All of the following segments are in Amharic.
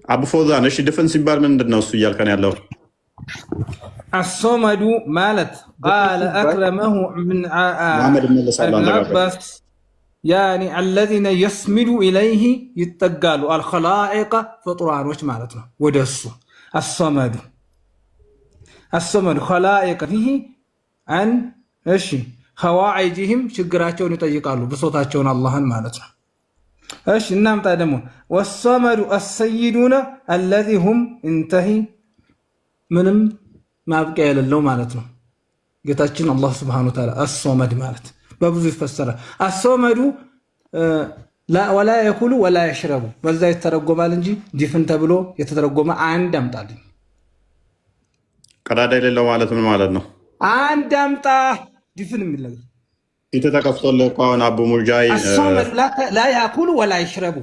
አቡ ፎዛን እሺ ድፍን ሲባል ምንድነው እሱ እያልከን ያለው? الصمد مالت قال أكرمه من عباس يعني الذين يصمد إليه يتقالوا الخلائق فطران وش مالتنا ودسو الصمد خلائق فيه عن ايش خواعجهم شجراتهم يطيقالوا بصوتاتهم الله مالتنا ايش النام تعلمون والصمد السيدون الذي هم انتهي ምንም ማብቂያ የሌለው ማለት ነው። ጌታችን አላህ Subhanahu Wa Ta'ala አሶመድ ማለት በብዙ ይፈሰራል። አሶመዱ ወላ የኩሉ ወላ የሽረቡ በዛ ይተረጎማል እንጂ ዲፍን ተብሎ የተተረጎመ አንድ አምጣልኝ። ቀዳዳ የሌለው ማለት ምን ማለት ነው? አንድ አምጣ ዲፍን የሚል ነገር የተተከፍቶልህ እኮ አሁን አቡ ሙጃይ አሶመድ ላ ያኩሉ ወላ ይሽረቡ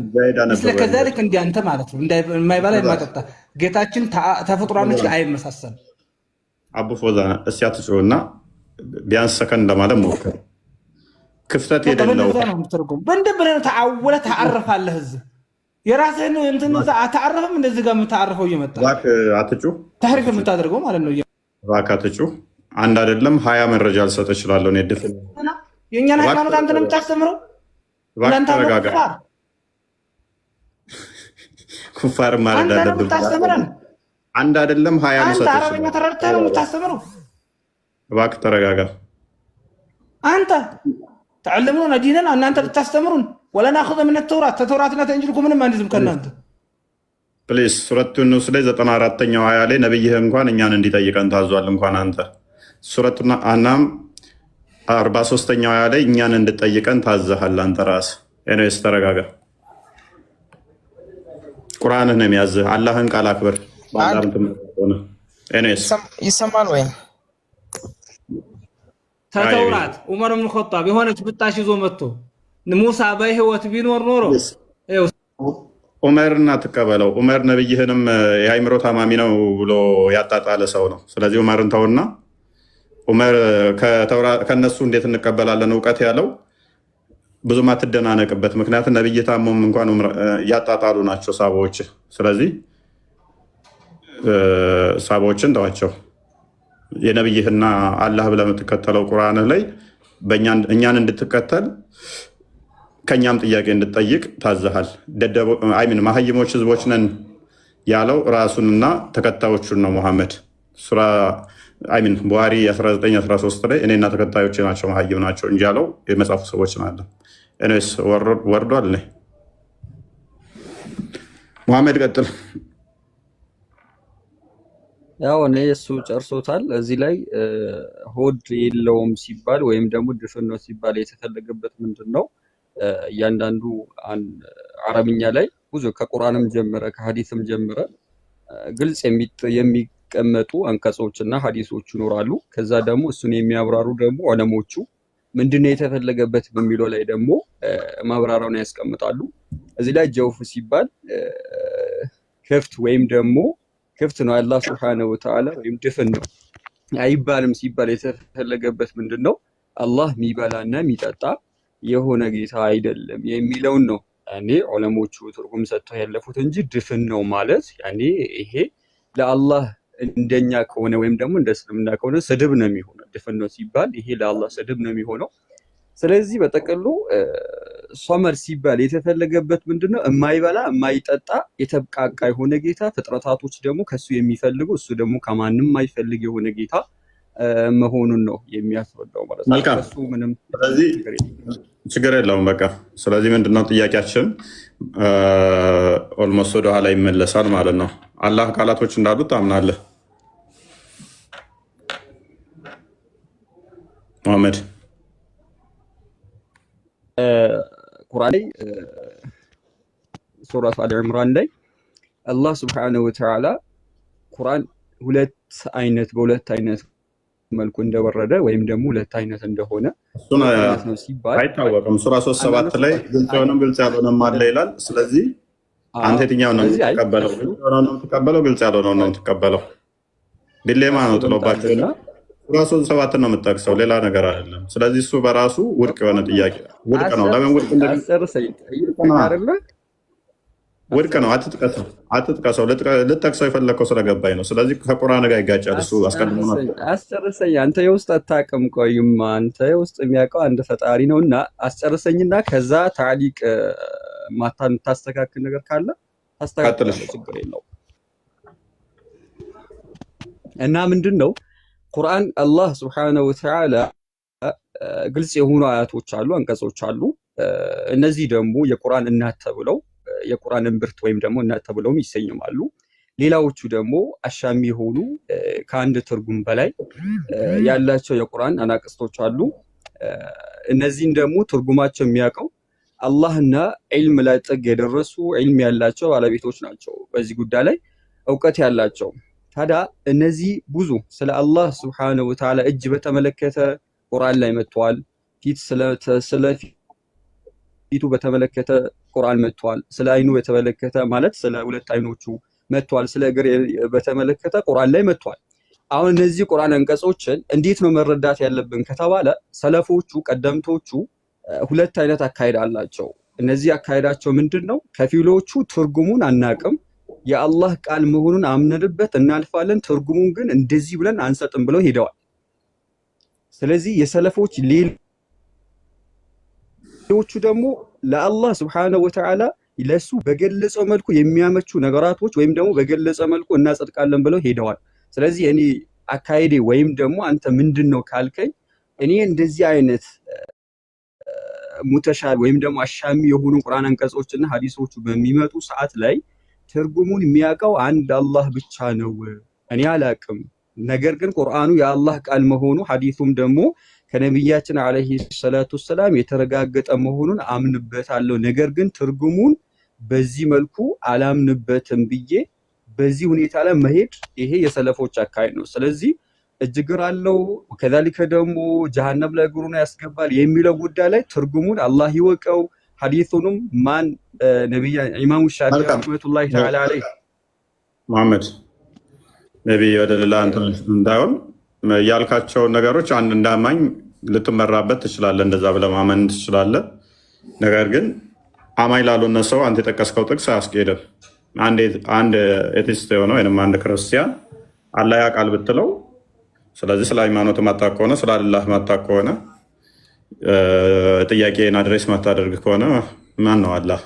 ስለከዛልክ እንደ አንተ ማለት ነው። የማይበላ የማይጠጣ ጌታችን ተፈጥሯኖች አይመሳሰልም። አቡ ፎዛ እስኪ አትጩህና ቢያንስ ሰከንድ ለማለት ሞክር። ክፍተት የሌለው በእንደብለህ ተዓወለ ተዓረፋለህ። እዚህ የራስህን እንትን አታዓረፍም። እንደዚህ ጋር የምታዓረፈው እየመጣ አትጩህ ታሪክ የምታደርገው ማለት ነው። እባክህ አትጩህ። አንድ አይደለም 20 መረጃ ልሰጥ እችላለሁ። እኔ ድፍን የእኛን ሃይማኖት አንተ ነው የምታስተምረው። እናንተ ተረጋጋ። ኩፋር ማለት አይደለም። አንድ አይደለም 20 ልሰጥ እችላለሁ። አረበኛ ተረድተህ ነው የምታስተምረው። እባክህ ተረጋጋ። አንተ تعلمونا ديننا ان انت بتستمرون ولا ناخذ من التوراة توراتنا تنجلكم ምንም አንይዝም ከናንተ ፕሊስ ሱረቱ ኑስ ላይ 94ኛው አያ ላይ ነብይህ እንኳን እኛን እንዲጠይቀን ታዟል። እንኳን አንተ ሱረቱ አናም 43ኛው አያ ላይ እኛን እንድጠይቀን ታዘሃል አንተ ራስህ። ኤኒዌይስ ተረጋጋ። ቁርአንህ ነው የሚያዝህ። አላህን ቃል አክብር። ባላም ተመጣጣነ ኤኒዌይስ ይሰማል ወይ? ተተውራት ዑመር ኢብኑ ኸጣብ የሆነች ብጣሽ ይዞ መጥቶ ሙሳ በህይወት ቢኖር ኖሮ ዑመርና ተቀበለው። ዑመር ነብይህንም የአይምሮ ታማሚ ነው ብሎ ያጣጣለ ሰው ነው። ስለዚህ ዑመርን ተውና ዑመር ከነሱ እንዴት እንቀበላለን እውቀት ያለው ብዙም አትደናነቅበት። ምክንያቱም ነብይ ታሞም እንኳን ያጣጣሉ ናቸው ሳቦች። ስለዚህ ሳቦችን ተዋቸው። የነብይህና አላህ ብለህ የምትከተለው ቁርአን ላይ እኛን እንድትከተል ከኛም ጥያቄ እንድትጠይቅ ታዘሃል። መሀይሞች ህዝቦች ነን ያለው ራሱንና ተከታዮቹን ነው። ሙሐመድ ሱራ ቡሃሪ 1913 ላይ እኔና ተከታዮች ናቸው መሀይም ናቸው እንጂ ያለው የመጽሐፉ ሰዎች ናቸው። እኔስ ወርዷል። ሙሐመድ ቀጥል። ያው እኔ እሱ ጨርሶታል። እዚህ ላይ ሆድ የለውም ሲባል ወይም ደግሞ ድፍን ነው ሲባል የተፈለገበት ምንድን ነው? እያንዳንዱ አረብኛ ላይ ብዙ ከቁርአንም ጀምረ ከሐዲስም ጀምረ ግልጽ የሚቀመጡ አንቀጾችና ሐዲሶች ይኖራሉ። ከዛ ደግሞ እሱን የሚያብራሩ ደግሞ ዑለሞቹ ምንድነው የተፈለገበት በሚለው ላይ ደግሞ ማብራሪያውን ያስቀምጣሉ። እዚህ ላይ ጀውፍ ሲባል ክፍት ወይም ደግሞ ክፍት ነው አላህ Subhanahu Wa Ta'ala ወይም ድፍን ነው አይባልም ሲባል የተፈለገበት ምንድነው? አላህ የሚበላና የሚጠጣ የሆነ ጌታ አይደለም የሚለውን ነው። ያኔ ዑለሞቹ ትርጉም ሰጥተው ያለፉት እንጂ ድፍን ነው ማለት ያኔ ይሄ ለአላህ እንደኛ ከሆነ ወይም ደግሞ እንደ እስልምና ከሆነ ስድብ ነው የሚሆነው። ድፍን ነው ሲባል ይሄ ለአላህ ስድብ ነው የሚሆነው። ስለዚህ በጠቅሉ ሶመር ሲባል የተፈለገበት ምንድነው? የማይበላ የማይጠጣ የተብቃቃ የሆነ ጌታ፣ ፍጥረታቶች ደግሞ ከሱ የሚፈልጉ እሱ ደግሞ ከማንም የማይፈልግ የሆነ ጌታ መሆኑን ነው የሚያስረዳው ማለት ነው። እሱ ምንም ችግር የለውም። በቃ ስለዚህ ምንድነው ጥያቄያችን ኦልሞስት ወደ ኋላ ይመለሳል ማለት ነው። አላህ ቃላቶች እንዳሉት ታምናለህ ሙሐመድ? ቁርአን ላይ ሱራ አሊ ኢምራን ላይ አላህ Subhanahu Wa Ta'ala ቁርአን በሁለት አይነት መልኩ እንደወረደ ወይም ደግሞ ሁለት አይነት እንደሆነ ነው ሲባል አይታወቅም። ሱራ 3:7 ላይ ግልጽ የሆነም ግልጽ ያልሆነም አለ ይላል። ስለዚህ አንተ የትኛውን ነው የምትቀበለው? ግልጽ ያልሆነውን ነው የምትቀበለው? ዲሌማ ነው ጥሎባቸው ሱራ 3:7 ነው የምትጠቅሰው፣ ሌላ ነገር አይደለም። ስለዚህ እሱ በራሱ ውድቅ የሆነ ጥያቄ ውድቅ ነው። ለምን ውድቅ ውድቅ ነው። አትጥቀሰው። ልጠቅሰው የፈለግከው ስለገባኝ ነው። ስለዚህ ከቁርአን ጋር ይጋጫል። እሱ አስቀድሞ አስጨርሰኝ። አንተ የውስጥ አታውቅም። ቆይማ አንተ የውስጥ የሚያውቀው አንድ ፈጣሪ ነው እና አስጨርሰኝና ከዛ ታሊቅ የምታስተካክል ነገር ካለ ታስተካክላለህ፣ ችግር የለውም። እና ምንድን ነው ቁርአን አላህ ሱብሓነሁ ወተዓላ ግልጽ የሆኑ አያቶች አሉ፣ አንቀጾች አሉ። እነዚህ ደግሞ የቁርአን እናት ተብለው የቁርአን እምብርት ወይም ደግሞ እናት ተብለውም ይሰየማሉ። ሌላዎቹ ደግሞ አሻሚ የሆኑ ከአንድ ትርጉም በላይ ያላቸው የቁርአን አናቅስቶች አሉ። እነዚህን ደግሞ ትርጉማቸው የሚያውቀው አላህና ዒልም ላይ ጥግ የደረሱ ዒልም ያላቸው ባለቤቶች ናቸው፣ በዚህ ጉዳይ ላይ እውቀት ያላቸው። ታዲያ እነዚህ ብዙ ስለ አላህ ሱብሓነሁ ወተዓላ እጅ በተመለከተ ቁርአን ላይ መጥቷል። ስለ ፊቱ በተመለከተ ቁርአን መጥቷል። ስለ አይኑ በተመለከተ ማለት ስለ ሁለት አይኖቹ መጥቷል። ስለ እግር በተመለከተ ቁርአን ላይ መጥቷል። አሁን እነዚህ ቁርአን አንቀጾችን እንዴት ነው መረዳት ያለብን ከተባለ ሰለፎቹ ቀደምቶቹ ሁለት አይነት አካሄድ አላቸው። እነዚህ አካሄዳቸው ምንድን ነው? ከፊሎቹ ትርጉሙን አናቅም፣ የአላህ ቃል መሆኑን አምነንበት እናልፋለን፣ ትርጉሙን ግን እንደዚህ ብለን አንሰጥም ብለው ሄደዋል። ስለዚህ የሰለፎች ሌሎቹ ደግሞ ለአላህ ስብሐነሁ ወተዓላ ለሱ በገለጸው መልኩ የሚያመቹ ነገራቶች ወይም ደግሞ በገለጸ መልኩ እናጸድቃለን ብለው ሄደዋል። ስለዚህ እኔ አካሄዴ ወይም ደግሞ አንተ ምንድን ነው ካልከኝ እኔ እንደዚህ አይነት ሙተሻል ወይም ደግሞ አሻሚ የሆኑ ቁርአን አንቀጾችና ሐዲሶቹ በሚመጡ ሰዓት ላይ ትርጉሙን የሚያውቀው አንድ አላህ ብቻ ነው፣ እኔ አላቅም። ነገር ግን ቁርአኑ የአላህ ቃል መሆኑ ሐዲሱም ደግሞ ከነቢያችን አለይሂ ሰላቱ ሰላም የተረጋገጠ መሆኑን አምንበታለሁ። ነገር ግን ትርጉሙን በዚህ መልኩ አላምንበትም ብዬ በዚህ ሁኔታ ላይ መሄድ ይሄ የሰለፎች አካሄድ ነው። ስለዚህ እጅግር አለው ከዛሊከ ደግሞ ጀሃነም ላይ እግሩን ያስገባል የሚለው ጉዳይ ላይ ትርጉሙን አላህ ይወቀው። ሐዲሱንም ማን ነብዩ ኢማሙ ሻፊዒ ረህመቱላሂ ተዓላ አለይሂ መሐመድ ነብዩ ወደ ሌላ እንዳይሆን ያልካቸው ነገሮች አንድ እንዳማኝ ልትመራበት ትችላለህ፣ እንደዛ ብለህ ማመን ትችላለህ። ነገር ግን አማኝ ላልሆነ ሰው አንተ የጠቀስከው ጥቅስ አያስኬድም። አንድ ኤቲስት የሆነ ወይም አንድ ክርስቲያን አላህ ያውቃል ብትለው፣ ስለዚህ ስለ ሃይማኖት ማታውቅ ከሆነ ስለ አላህ ማታውቅ ከሆነ ጥያቄን አድሬስ ማታደርግ ከሆነ ማን ነው አላህ?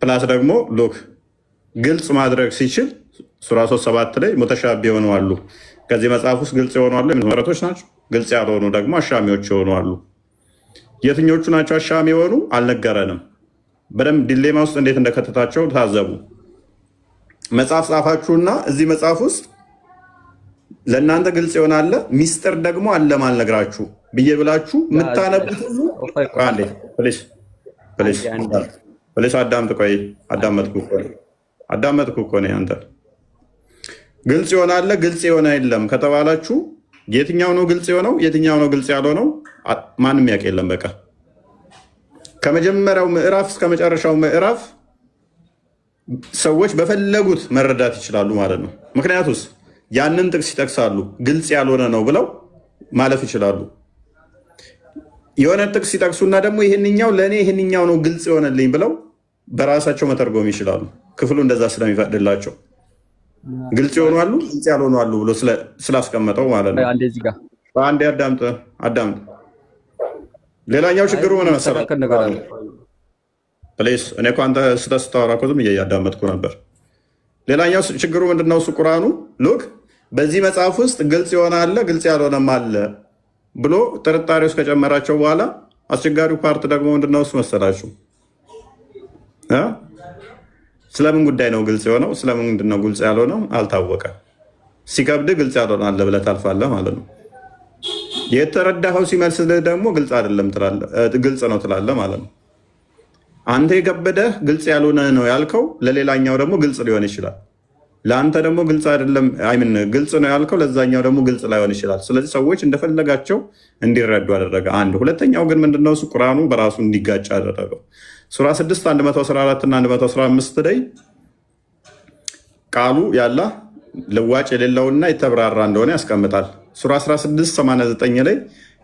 ፕላስ ደግሞ ሉክ ግልጽ ማድረግ ሲችል ሱራ 3:7 ላይ ሙተሻቢ የሆኑ አሉ። ከዚህ መጽሐፍ ውስጥ ግልጽ የሆኑ አሉ፣ መረቶች ናቸው። ግልጽ ያልሆኑ ደግሞ አሻሚዎች የሆኑ አሉ። የትኞቹ ናቸው አሻሚ የሆኑ? አልነገረንም። በደንብ ዲሌማ ውስጥ እንዴት እንደከተታቸው ታዘቡ። መጽሐፍ ጻፋችሁና እዚህ መጽሐፍ ውስጥ ለእናንተ ግልጽ ይሆናል፣ ሚስጥር ደግሞ አለም አልነግራችሁ ብዬ ብላችሁ የምታነቡት ሁሉ ፕሊስ አዳምጥ። ቆይ አዳመጥኩ እኮ ነው አንተ። ግልጽ ይሆናል፣ ግልጽ የሆነ የለም ከተባላችሁ የትኛው ነው ግልጽ የሆነው የትኛው ነው ግልጽ ያልሆነው? ማንም ያውቅ የለም። በቃ ከመጀመሪያው ምዕራፍ እስከ መጨረሻው ምዕራፍ ሰዎች በፈለጉት መረዳት ይችላሉ ማለት ነው። ምክንያቱስ ያንን ጥቅስ ይጠቅሳሉ፣ ግልጽ ያልሆነ ነው ብለው ማለፍ ይችላሉ። የሆነ ጥቅስ ይጠቅሱና ደግሞ ይህንኛው ለእኔ ይህንኛው ነው ግልጽ የሆነልኝ ብለው በራሳቸው መተርጎም ይችላሉ። ክፍሉ እንደዛ ስለሚፈቅድላቸው ግልጽ የሆኑ አሉ፣ ግልጽ ያልሆኑ አሉ ብሎ ስላስቀመጠው ማለት ነው። አንዴ አዳምጥ። ሌላኛው ችግሩ ምን መሰለህ? ፕሊስ እኔ እኮ አንተ ስታወራ እኮ ዝም እያዳመጥኩ ነበር። ሌላኛው ችግሩ ምንድነው? እሱ ቁርአኑ ሉክ በዚህ መጽሐፍ ውስጥ ግልጽ የሆነ አለ፣ ግልጽ ያልሆነም አለ ብሎ ጥርጣሬ ውስጥ ከጨመራቸው በኋላ አስቸጋሪው ፓርት ደግሞ ምንድነው? እሱ መሰላችሁ ስለምን ጉዳይ ነው ግልጽ የሆነው? ስለምን ምንድነው ግልጽ ያልሆነው? አልታወቀም። ሲከብድ ግልጽ ያልሆነ አለ ብለህ ታልፋለህ ማለት ነው። የተረዳኸው ሲመልስልህ ደግሞ ግልጽ አይደለም ትላለህ፣ ግልጽ ነው ትላለህ ማለት ነው። አንተ የከበደህ ግልጽ ያልሆነ ነው ያልከው ለሌላኛው ደግሞ ግልጽ ሊሆን ይችላል። ለአንተ ደግሞ ግልጽ አይደለም አይምን ግልጽ ነው ያልከው ለዛኛው ደግሞ ግልጽ ላይሆን ይችላል። ስለዚህ ሰዎች እንደፈለጋቸው እንዲረዱ አደረገ። አንድ ሁለተኛው ግን ምንድነው? እሱ ቁርአኑ በራሱ እንዲጋጭ አደረገው። ሱራ 6 114 እና 115 ላይ ቃሉ ያላ ልዋጭ የሌለውና የተብራራ እንደሆነ ያስቀምጣል። ሱራ 16 89 ላይ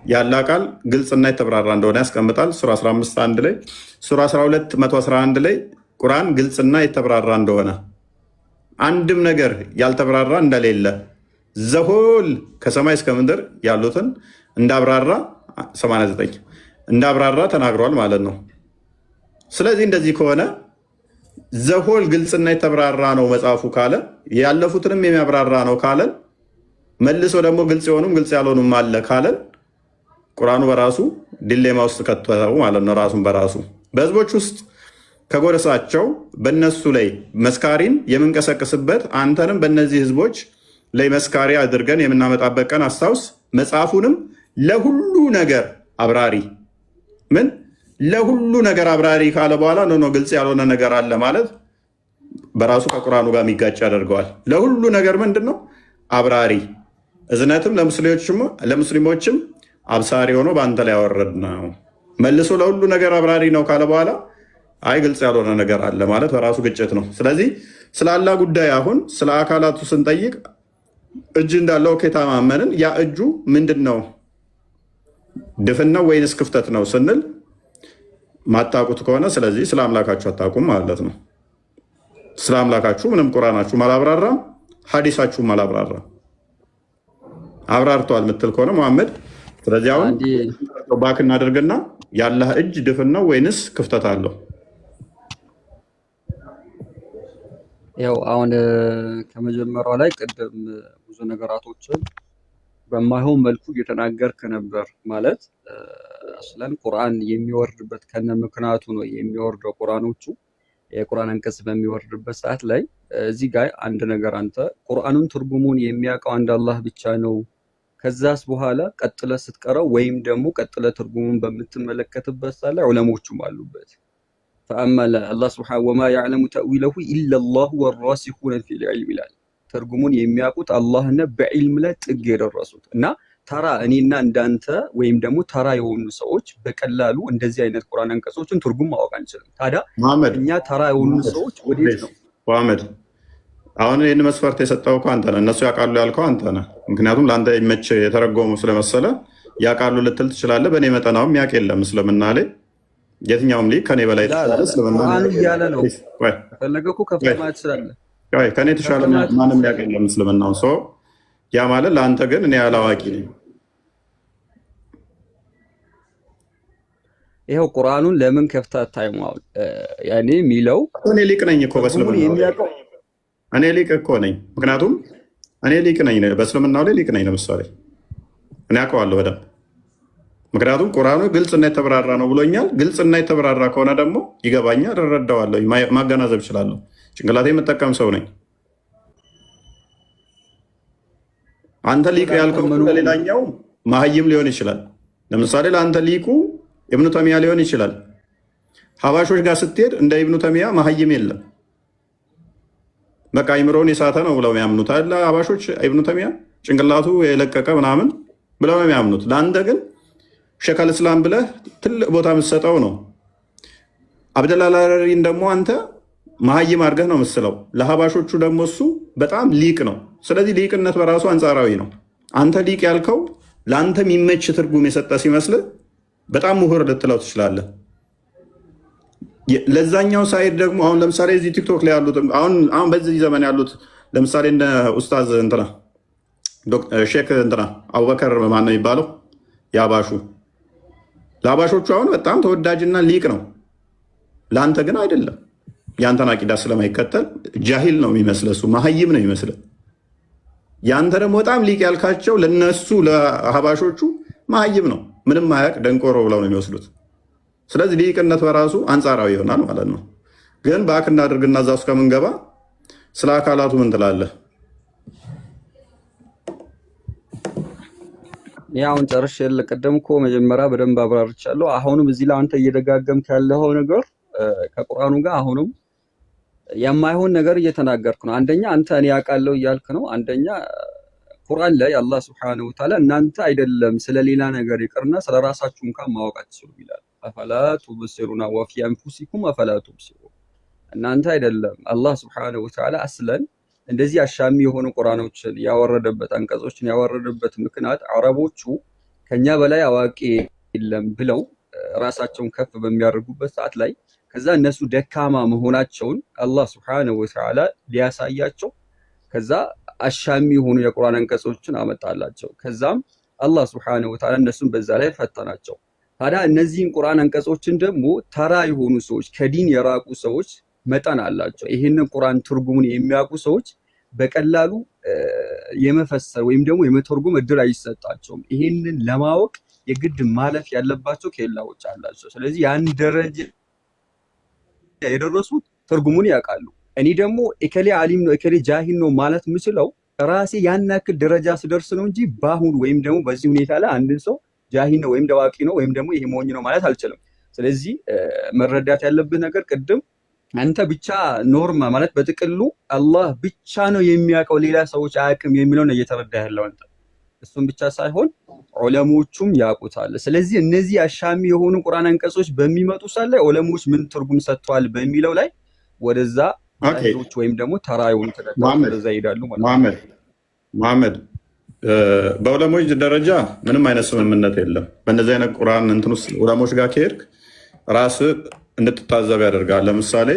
ያላ ቃል ግልጽና የተብራራ እንደሆነ ያስቀምጣል። ሱራ 15 1 ላይ፣ ሱራ 12 111 ላይ ቁርአን ግልጽና የተብራራ እንደሆነ አንድም ነገር ያልተብራራ እንደሌለ ዘሆል ከሰማይ እስከ ምድር ያሉትን እንዳብራራ 89 እንዳብራራ ተናግሯል ማለት ነው። ስለዚህ እንደዚህ ከሆነ ዘሆል ግልጽና የተብራራ ነው መጽሐፉ ካለ ያለፉትንም የሚያብራራ ነው ካለን መልሶ ደግሞ ግልጽ የሆኑም ግልጽ ያልሆኑም አለ ካለን ቁርአኑ በራሱ ዲሌማ ውስጥ ከተተው ማለት ነው። ራሱን በራሱ በህዝቦች ውስጥ ከጎረሳቸው በእነሱ ላይ መስካሪን የምንቀሰቅስበት አንተንም በእነዚህ ህዝቦች ላይ መስካሪ አድርገን የምናመጣበት ቀን አስታውስ። መጽሐፉንም ለሁሉ ነገር አብራሪ ምን ለሁሉ ነገር አብራሪ ካለ በኋላ ነው ግልጽ ያልሆነ ነገር አለ ማለት በራሱ ከቁርአኑ ጋር የሚጋጭ ያደርገዋል። ለሁሉ ነገር ምንድን ነው አብራሪ እዝነትም ለሙስሊሞችም አብሳሪ ሆኖ በአንተ ላይ ያወረድ ነው። መልሶ ለሁሉ ነገር አብራሪ ነው ካለ በኋላ አይ ግልጽ ያልሆነ ነገር አለ ማለት በራሱ ግጭት ነው። ስለዚህ ስለ አላህ ጉዳይ አሁን ስለ አካላቱ ስንጠይቅ እጅ እንዳለው ከታማመንን ያ እጁ ምንድን ነው? ድፍን ነው ወይንስ ክፍተት ነው ስንል ማታቁት ከሆነ ስለዚህ ስለ አምላካችሁ አታቁም ማለት ነው። ስለ አምላካችሁ ምንም ቁርአናችሁ አላብራራም፣ ሐዲሳችሁም አላብራራም። አብራርቷል የምትል ከሆነ መሐመድ ስለዚህ አሁን ባክ እናደርግና ያላህ እጅ ድፍን ነው ወይንስ ክፍተት አለው? ያው አሁን ከመጀመሪያው ላይ ቅድም ብዙ ነገራቶችን በማይሆን መልኩ እየተናገርክ ነበር። ማለት አስለን ቁርአን የሚወርድበት ከነ ምክንያቱ ነው የሚወርደው። ቁርአኖቹ የቁርአን አንቀጽ በሚወርድበት ሰዓት ላይ እዚህ ጋር አንድ ነገር አንተ ቁርአኑን ትርጉሙን የሚያውቀው አንድ አላህ ብቻ ነው። ከዛስ በኋላ ቀጥለ ስትቀረው ወይም ደግሞ ቀጥለ ትርጉሙን በምትመለከትበት ሰዓት ላይ ዑለሞቹም አሉበት። ፈአማ አላህ ሱብሓነሁ ወማ ያዕለሙ ተእዊለሁ ኢለላሁ ወራሲኹነ ፊል ዒልም ይላል። ትርጉሙን የሚያውቁት አላህና በዒልም ላይ ጥግ የደረሱት እና ተራ እኔና እንዳንተ ወይም ደግሞ ተራ የሆኑ ሰዎች በቀላሉ እንደዚህ አይነት ቁርአን አንቀጾችን ትርጉም ማወቅ አንችልም። ታዲያ እኛ ተራ የሆኑ ሰዎች ወዴት ነው? መሐመድ አሁን ይህን መስፈርት የሰጠው እኮ አንተ ነህ። እነሱ ያውቃሉ ያልከው አንተ ነህ። ምክንያቱም ለአንተ ይመች የተረጎሙ ስለመሰለ ያውቃሉ ልትል ትችላለህ። በእኔ መጠናውም ያውቅ የለም እስልምና ላይ የትኛውም ሊቅ ከኔ በላይ ተሻለ እስልምና እያለ ነው። ከፈለገ እኮ ከፍ ማለት ትችላለህ። ከኔ ተሻለ ማንም ያውቅ የለም እስልምናው። ሰው ያ ማለት ለአንተ ግን እኔ አላዋቂ ነኝ። ይኸው ቁርአኑን ለምን ከፍተህ አታይም? ያኔ የሚለው እኔ ሊቅ ነኝ እኮ በእስልምናው እኔ ሊቅ እኮ ነኝ። ምክንያቱም እኔ ሊቅ ነኝ በእስልምናው ላይ ሊቅ ነኝ። ለምሳሌ እኔ አውቀዋለሁ በደንብ ምክንያቱም ቁርአኑ ግልጽና የተብራራ ነው ብሎኛል። ግልጽና የተብራራ ከሆነ ደግሞ ይገባኛል፣ እረዳዋለሁ፣ ማገናዘብ እችላለሁ። ጭንቅላቴ የምጠቀም ሰው ነኝ። አንተ ሊቅ ያልከው ለሌላኛው መሀይም ሊሆን ይችላል። ለምሳሌ ለአንተ ሊቁ ኢብኑ ተሚያ ሊሆን ይችላል። ሀባሾች ጋር ስትሄድ እንደ ኢብኑ ተሚያ መሀይም የለም። በቃ አይምሮውን የሳተ ነው ብለው የሚያምኑት አለ ሀባሾች። ኢብኑ ተሚያ ጭንቅላቱ የለቀቀ ምናምን ብለው ነው የሚያምኑት። ለአንተ ግን ሸካል እስላም ብለህ ትልቅ ቦታ የምትሰጠው ነው። አብደላላሪን ደግሞ አንተ መሀይም አድርገህ ነው የምትስለው። ለሀባሾቹ ደግሞ እሱ በጣም ሊቅ ነው። ስለዚህ ሊቅነት በራሱ አንጻራዊ ነው። አንተ ሊቅ ያልከው ለአንተ የሚመች ትርጉም የሰጠ ሲመስል በጣም ምሁር ልትለው ትችላለህ። ለዛኛው ሳይድ ደግሞ አሁን ለምሳሌ እዚህ ቲክቶክ ላይ ያሉት አሁን በዚህ ዘመን ያሉት ለምሳሌ እንደ ኡስታዝ እንትና ሼክ እንትና አቡበከር ማነው የሚባለው የአባሹ ለአባሾቹ አሁን በጣም ተወዳጅና ሊቅ ነው። ለአንተ ግን አይደለም። የአንተን አቂዳ ስለማይከተል ጃሂል ነው የሚመስለ፣ እሱ መሀይም ነው የሚመስለ። የአንተ ደግሞ በጣም ሊቅ ያልካቸው ለነሱ ለሀባሾቹ መሀይም ነው፣ ምንም አያውቅ ደንቆሮ ብለው ነው የሚወስዱት። ስለዚህ ሊቅነት በራሱ አንጻራዊ ይሆናል ማለት ነው። ግን በአክ እናድርግና እዛ ውስጥ ከምንገባ ስለ አካላቱ ምን ትላለህ? ያውን ጨርሼ ቅድም እኮ መጀመሪያ በደንብ አብራርቻለሁ። አሁንም እዚህ ላይ አንተ እየደጋገምክ ያለው ነገር ከቁርአኑ ጋር አሁንም የማይሆን ነገር እየተናገርክ ነው። አንደኛ አንተ እኔ ያውቃለሁ እያልክ ነው። አንደኛ ቁርአን ላይ አላህ Subhanahu Wa Ta'ala እናንተ አይደለም ስለሌላ ነገር ይቅርና ስለራሳችሁ እንኳን ማወቅ አትችሉም ይላል። አፈላ ቱብሲሩና ወፊ አንፉሲኩም አፈላ ቱብሲሩ። እናንተ አይደለም አላህ Subhanahu Wa Ta'ala አስለን እንደዚህ አሻሚ የሆኑ ቁርአኖችን ያወረደበት አንቀጾችን ያወረደበት ምክንያት አረቦቹ ከኛ በላይ አዋቂ የለም ብለው ራሳቸውን ከፍ በሚያደርጉበት ሰዓት ላይ ከዛ እነሱ ደካማ መሆናቸውን አላህ ሱብሓነሁ ወተዓላ ሊያሳያቸው ከዛ አሻሚ የሆኑ የቁርአን አንቀጾችን አመጣላቸው። ከዛም አላህ ሱብሓነሁ ወተዓላ እነሱን በዛ ላይ ፈተናቸው። ታዲያ እነዚህን ቁርአን አንቀጾችን ደግሞ ተራ የሆኑ ሰዎች ከዲን የራቁ ሰዎች መጠን አላቸው። ይህንን ቁርአን ትርጉሙን የሚያውቁ ሰዎች በቀላሉ የመፈሰር ወይም ደግሞ የመተርጎም እድል አይሰጣቸውም። ይህንን ለማወቅ የግድ ማለፍ ያለባቸው ኬላዎች አላቸው። ስለዚህ ያን ደረጃ የደረሱት ትርጉሙን ያውቃሉ። እኔ ደግሞ እከሌ ዓሊም ነው እከሌ ጃሂል ነው ማለት የምችለው ራሴ ያን ያክል ደረጃ ስደርስ ነው እንጂ በአሁኑ ወይም ደግሞ በዚህ ሁኔታ ላይ አንድን ሰው ጃሂል ነው ወይም ደዋቂ ነው ወይም ደግሞ ይሄ ሞኝ ነው ማለት አልችልም። ስለዚህ መረዳት ያለብህ ነገር ቅድም አንተ ብቻ ኖርማ ማለት በጥቅሉ አላህ ብቻ ነው የሚያውቀው ሌላ ሰዎች አያውቅም የሚለውን እየተረዳ ያለው አንተ። እሱም ብቻ ሳይሆን ዑለሞቹም ያውቁታል። ስለዚህ እነዚህ አሻሚ የሆኑ ቁርአን አንቀጾች በሚመጡ ሳለ ዑለሞች ምን ትርጉም ሰጥተዋል በሚለው ላይ ወደዛ ዛሂሮች ወይም ደግሞ ተራ የሆኑ ተከታዮች ወደዛ ይሄዳሉ ማለት ነው። መሐመድ በዑለሞች ደረጃ ምንም አይነት ስምምነት የለም። በእነዚህ አይነት ቁርአን እንትን ውስጥ ዑለሞች ጋር ከሄድክ ራስህ እንድትታዘብ ያደርጋል። ለምሳሌ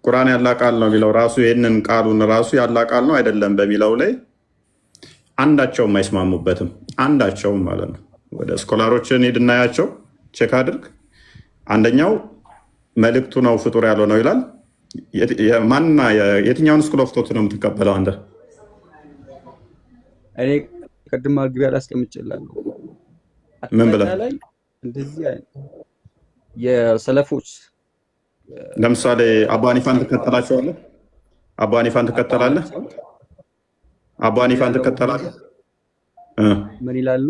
ቁርአን ያላ ቃል ነው የሚለው ራሱ ይህንን ቃሉን ራሱ ያላ ቃል ነው አይደለም በሚለው ላይ አንዳቸውም አይስማሙበትም። አንዳቸውም ማለት ነው። ወደ ስኮላሮችን ሄድናያቸው ቼክ አድርግ። አንደኛው መልእክቱ ነው ፍጡር ያለው ነው ይላል። ማንና የትኛውን ስኩል ኦፍ ቶት ነው የምትቀበለው አንተ? እኔ ቅድም ማግቢያ ላይ አስቀምጬላለሁ። ምን ብለህ እንደዚህ አይነት የሰለፎች ለምሳሌ አቡ ሐኒፋን ትከተላቸዋለህ? አቡ ሐኒፋን ትከተላለህ? አቡ ሐኒፋን ትከተላለህ? ምን ይላሉ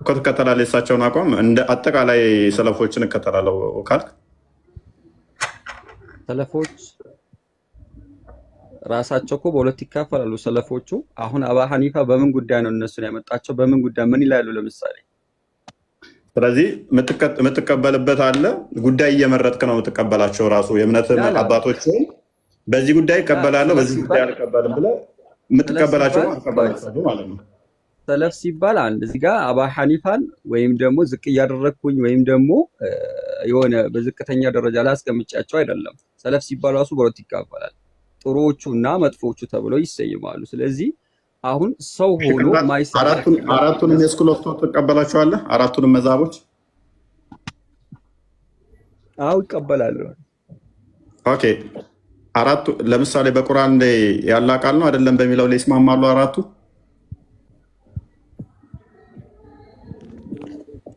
እኮ ትከተላለህ? የእሳቸውን አቋም እንደ አጠቃላይ ሰለፎችን እከተላለሁ ካልክ ሰለፎች ራሳቸው እኮ በሁለት ይካፈላሉ ሰለፎቹ። አሁን አቡ ሐኒፋ በምን ጉዳይ ነው እነሱን ያመጣቸው? በምን ጉዳይ ምን ይላሉ? ለምሳሌ ስለዚህ የምትቀበልበት አለ ጉዳይ እየመረጥክ ነው የምትቀበላቸው። ራሱ የእምነት አባቶች በዚህ ጉዳይ እቀበላለሁ በዚህ ጉዳይ አልቀበልም ብለህ የምትቀበላቸው ማለት ነው። ሰለፍ ሲባል አንድ እዚህ ጋር አቡ ሐኒፋን ወይም ደግሞ ዝቅ እያደረግኩኝ ወይም ደግሞ የሆነ በዝቅተኛ ደረጃ ላይ አስቀምጫቸው አይደለም። ሰለፍ ሲባል ራሱ በሁለት ይካፈላል። ጥሩዎቹ እና መጥፎቹ ተብለው ይሰይማሉ። ስለዚህ አሁን ሰው ሆኖ አራቱንም የስኩል ኦፍ ቶት ትቀበላቸዋለህ? አራቱንም መዛቦች? አዎ ይቀበላሉ። ኦኬ አራቱ ለምሳሌ በቁርአን ላይ ያላ ቃል ነው አይደለም በሚለው ላይ ይስማማሉ አራቱ?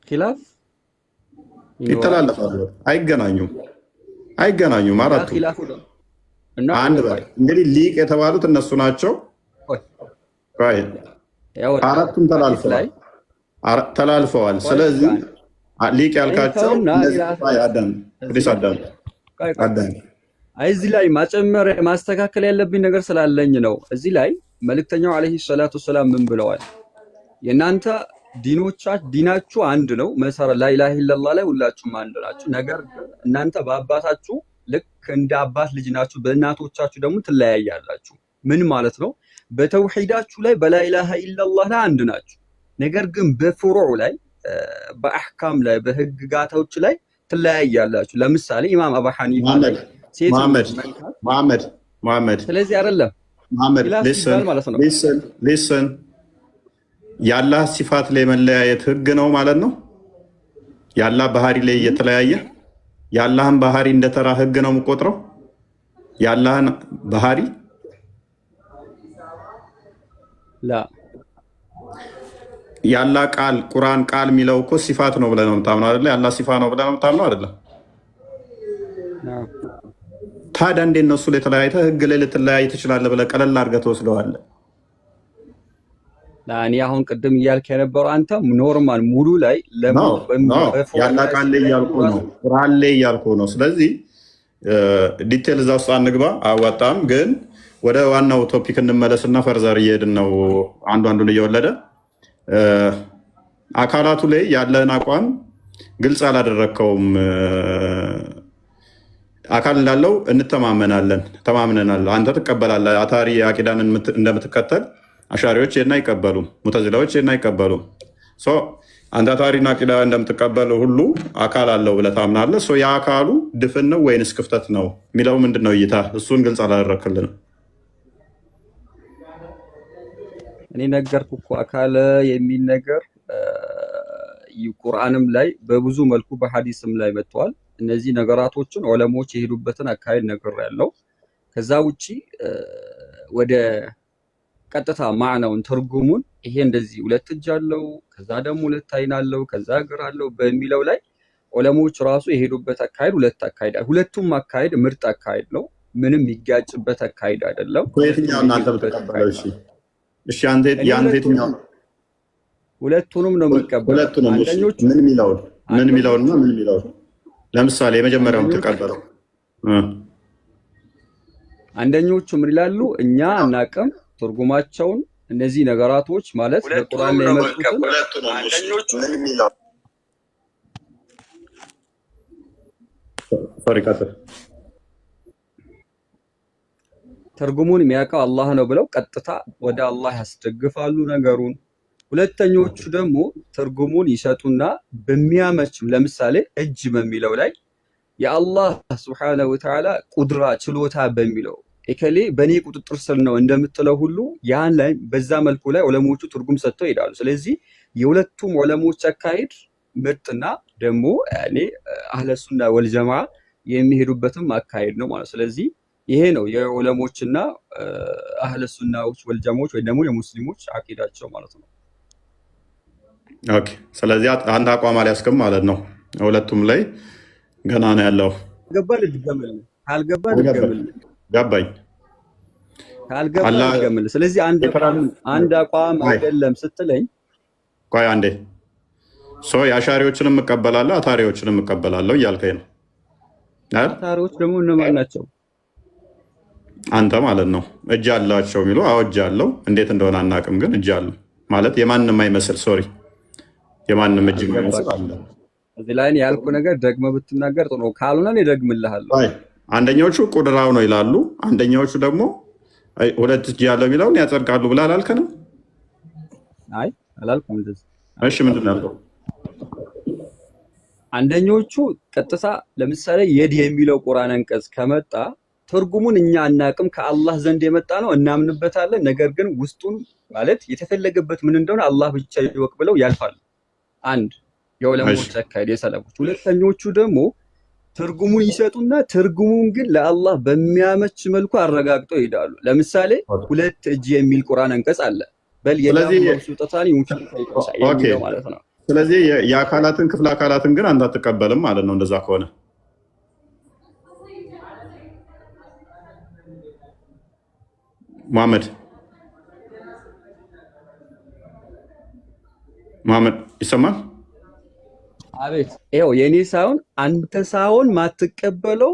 ኺላፍ ይተላለፋሉ። አይገናኙም አራቱ። አንድ በል እንግዲህ ሊቅ የተባሉት እነሱ ናቸው። አራቱም ተላልፈዋል። ስለዚህ ሊቅ ያልካቸው እዚህ ላይ ማጨመር ማስተካከል ያለብኝ ነገር ስላለኝ ነው። እዚህ ላይ መልእክተኛው አለይሂ ሰላቱ ሰላም ምን ብለዋል? የእናንተ ዲናችሁ አንድ ነው፣ መሰረት ላኢላሃ ኢለላህ ላይ ሁላችሁም አንድ ናችሁ። ነገር ግን እናንተ በአባታችሁ ልክ እንደ አባት ልጅ ናችሁ፣ በእናቶቻችሁ ደግሞ ትለያያላችሁ። ምን ማለት ነው? በተውሂዳችሁ ላይ በላኢላሃ ኢለላህ ላይ አንድ ናችሁ። ነገር ግን በፍሩዕ ላይ በአህካም ላይ በህግጋቶች ላይ ትለያያላችሁ። ለምሳሌ ኢማም አቡ ሐኒፋ መሐመድ ስለዚህ አይደለም ማለት ነው። ሊስን የአላህ ሲፋት ላይ መለያየት ህግ ነው ማለት ነው። የአላህ ባህሪ ላይ እየተለያየ የአላህን ባህሪ እንደተራ ህግ ነው የምቆጥረው። የአላህን ባህሪ የአላህ ቃል ቁርአን ቃል የሚለው እኮ ሲፋት ነው ብለህ ነው የምታምነው አይደለ? የአላህ ሲፋ ነው ብለህ ነው የምታምነው አይደለ? ታዲያ እንዴት ነው እሱ ላይ ተለያይተህ ህግ ላይ ልትለያይ ትችላለህ ብለህ ቀለል አድርገህ ትወስደዋለህ? እኔ አሁን ቅድም እያልክ የነበረው አንተ ኖርማል ሙሉ ላይ ያላ ቃል ላይ እያልኩ ነው፣ ቁርአን ላይ እያልኩ ነው። ስለዚህ ዲቴል እዛ ውስጥ አንግባ፣ አዋጣም። ግን ወደ ዋናው ቶፒክ እንመለስና ፈርዘር እየሄድን ነው። አንዱን እየወለደ አካላቱ ላይ ያለን አቋም ግልጽ አላደረግከውም። አካል እንዳለው እንተማመናለን፣ ተማምነናል። አንተ ትቀበላለህ። አታሪ አቂዳን እንደምትከተል አሻሪዎች ይሄን አይቀበሉም። ሙተዚላዎች ይሄን አይቀበሉም። አንተ አታሪና ቂዳ እንደምትቀበለው ሁሉ አካል አለው ብለህ ታምናለህ። ያ አካሉ ድፍን ነው ወይንስ ክፍተት ነው የሚለው ምንድን ነው እይታ? እሱን ግልጽ አላደረክልንም። እኔ ነገርኩህ እኮ አካል የሚል ነገር ቁርአንም ላይ በብዙ መልኩ በሐዲስም ላይ መጥቷል። እነዚህ ነገራቶችን ዑለሞች የሄዱበትን አካሄድ ነገር ያለው ከዛ ውጪ ወደ ቀጥታ ማዕናውን ትርጉሙን ይሄ እንደዚህ ሁለት እጅ አለው ከዛ ደግሞ ሁለት አይን አለው ከዛ እግር አለው በሚለው ላይ ዑለሞች ራሱ የሄዱበት አካሄድ ሁለቱም አካሄድ ምርጥ አካሄድ ነው። ምንም የሚጋጭበት አካሄድ አይደለም። የትኛው እናንተ ብትቀበለው? እሺ አንተ የትኛው? ሁለቱንም ነው የሚቀበለው። ሁለቱንም ምን የሚለውና ምን የሚለው? ለምሳሌ የመጀመሪያውን ተቀበለው። አንደኞቹ ምን ይላሉ? እኛ አናቅም ትርጉማቸውን እነዚህ ነገራቶች ማለት በቁርአን ላይ የመጡትን አንደኞቹ ምን የሚለው ትርጉሙን የሚያውቀው አላህ ነው ብለው ቀጥታ ወደ አላህ ያስደግፋሉ ነገሩን። ሁለተኞቹ ደግሞ ትርጉሙን ይሰጡና በሚያመችም ለምሳሌ እጅ በሚለው ላይ የአላህ ሱብሓነሁ ወተዓላ ቁድራ ችሎታ በሚለው እከሌ በኔ ቁጥጥር ስር ነው እንደምትለው ሁሉ ያን ላይ በዛ መልኩ ላይ ዑለሞቹ ትርጉም ሰጥተው ይሄዳሉ። ስለዚህ የሁለቱም ዑለሞች አካሄድ ምርጥና ደግሞ ያኔ አህለ ሱና ወልጀማ የሚሄዱበትም አካሄድ ነው ማለት። ስለዚህ ይሄ ነው የዑለሞችና አህለ ሱናዎች ወልጀማዎች ወይ ደግሞ የሙስሊሞች አቂዳቸው ማለት ነው። ኦኬ። ስለዚህ አንድ አቋም አልያዝክም ማለት ነው። ሁለቱም ላይ ገና ነው ያለው። ገባል ድገምል ካልገባ ድገምል ገባኝ ካልገባ ድገምል። ስለዚህ አንድ አቋም አይደለም ስትለኝ ቆይ አንዴ የአሻሪዎችንም እቀበላለሁ አታሪዎችንም እቀበላለሁ እያልከኝ ነው። አታሪዎች ደግሞ እነማን ናቸው? አንተ ማለት ነው። እጅ አላቸው የሚሉ አዎ እጅ አለው። እንዴት እንደሆነ አናውቅም፣ ግን እጅ አለው ማለት የማንም አይመስል የማንም እጅ የማይመስል አለ። እዚህ ላይ ያልኩ ነገር ደግመህ ብትናገር ጥሩ ነው። ካልሆነ እኔ ደግምልሃለሁ። አንደኛዎቹ ቁድራው ነው ይላሉ፣ አንደኛዎቹ ደግሞ ሁለት እጅ ያለው የሚለውን ያጸድቃሉ ብለህ አላልከንም? አይ አላልኩም እንደዚህ። እሺ ምንድን ነው ያልከው? አንደኞቹ ቀጥታ ለምሳሌ የድ የሚለው ቁርአን አንቀጽ ከመጣ ትርጉሙን እኛ አናቅም ከአላህ ዘንድ የመጣ ነው እናምንበታለን፣ ነገር ግን ውስጡን ማለት የተፈለገበት ምን እንደሆነ አላህ ብቻ ይወቅ ብለው ያልፋሉ። አንድ የዑለሞች አካሄድ የሰለፎች። ሁለተኞቹ ደግሞ ትርጉሙን ይሰጡና ትርጉሙን ግን ለአላህ በሚያመች መልኩ አረጋግጠው ይሄዳሉ። ለምሳሌ ሁለት እጅ የሚል ቁርአን አንቀጽ አለ በል የላሱጣታን የሚለው ማለት ነው። ስለዚህ የአካላትን ክፍለ አካላትን ግን አንተ አትቀበልም ማለት ነው። እንደዛ ከሆነ መሐመድ ይሰማል? አቤት። ይኸው የኔ ሳይሆን አንተ ሳይሆን ማትቀበለው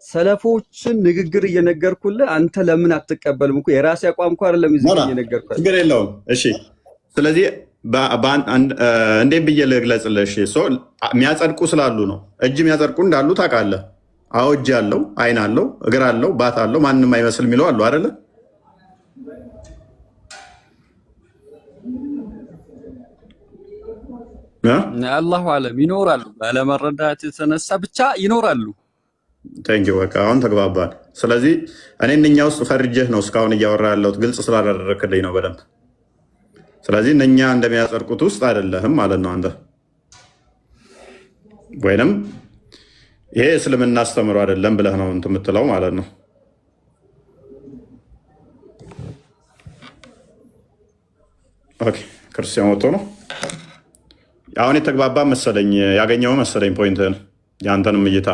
ሰለፎችን ንግግር እየነገርኩልህ አንተ ለምን አትቀበልም? እኮ የራሴ አቋም እኮ አይደለም እየነገርኩህ። ችግር የለውም። እሺ ስለዚህ እንዴት ብዬ ልግለጽልህ? የሚያጸድቁ ስላሉ ነው። እጅ የሚያጸድቁ እንዳሉ ታውቃለህ። አዎ እጅ አለው፣ አይን አለው፣ እግር አለው፣ ባት አለው፣ ማንም አይመስል የሚለው አሉ አይደለ? አላሁ አለም ይኖራሉ። ባለመረዳት የተነሳ ብቻ ይኖራሉ። ቴንኪው በቃ አሁን ተግባባል። ስለዚህ እኔ እነኛ ውስጥ ፈርጀህ ነው እስካሁን እያወራ ያለሁት፣ ግልጽ ስላደረክልኝ ነው በደንብ። ስለዚህ እነኛ እንደሚያጸድቁት ውስጥ አይደለህም ማለት ነው አንተ። ወይንም ይሄ እስልምና አስተምሮ አይደለም ብለህ ነው እንትን የምትለው ማለት ነው። ኦኬ ክርስቲያን ወጥቶ ነው አሁን የተግባባ መሰለኝ፣ ያገኘው መሰለኝ ፖይንትህን፣ የአንተንም እይታ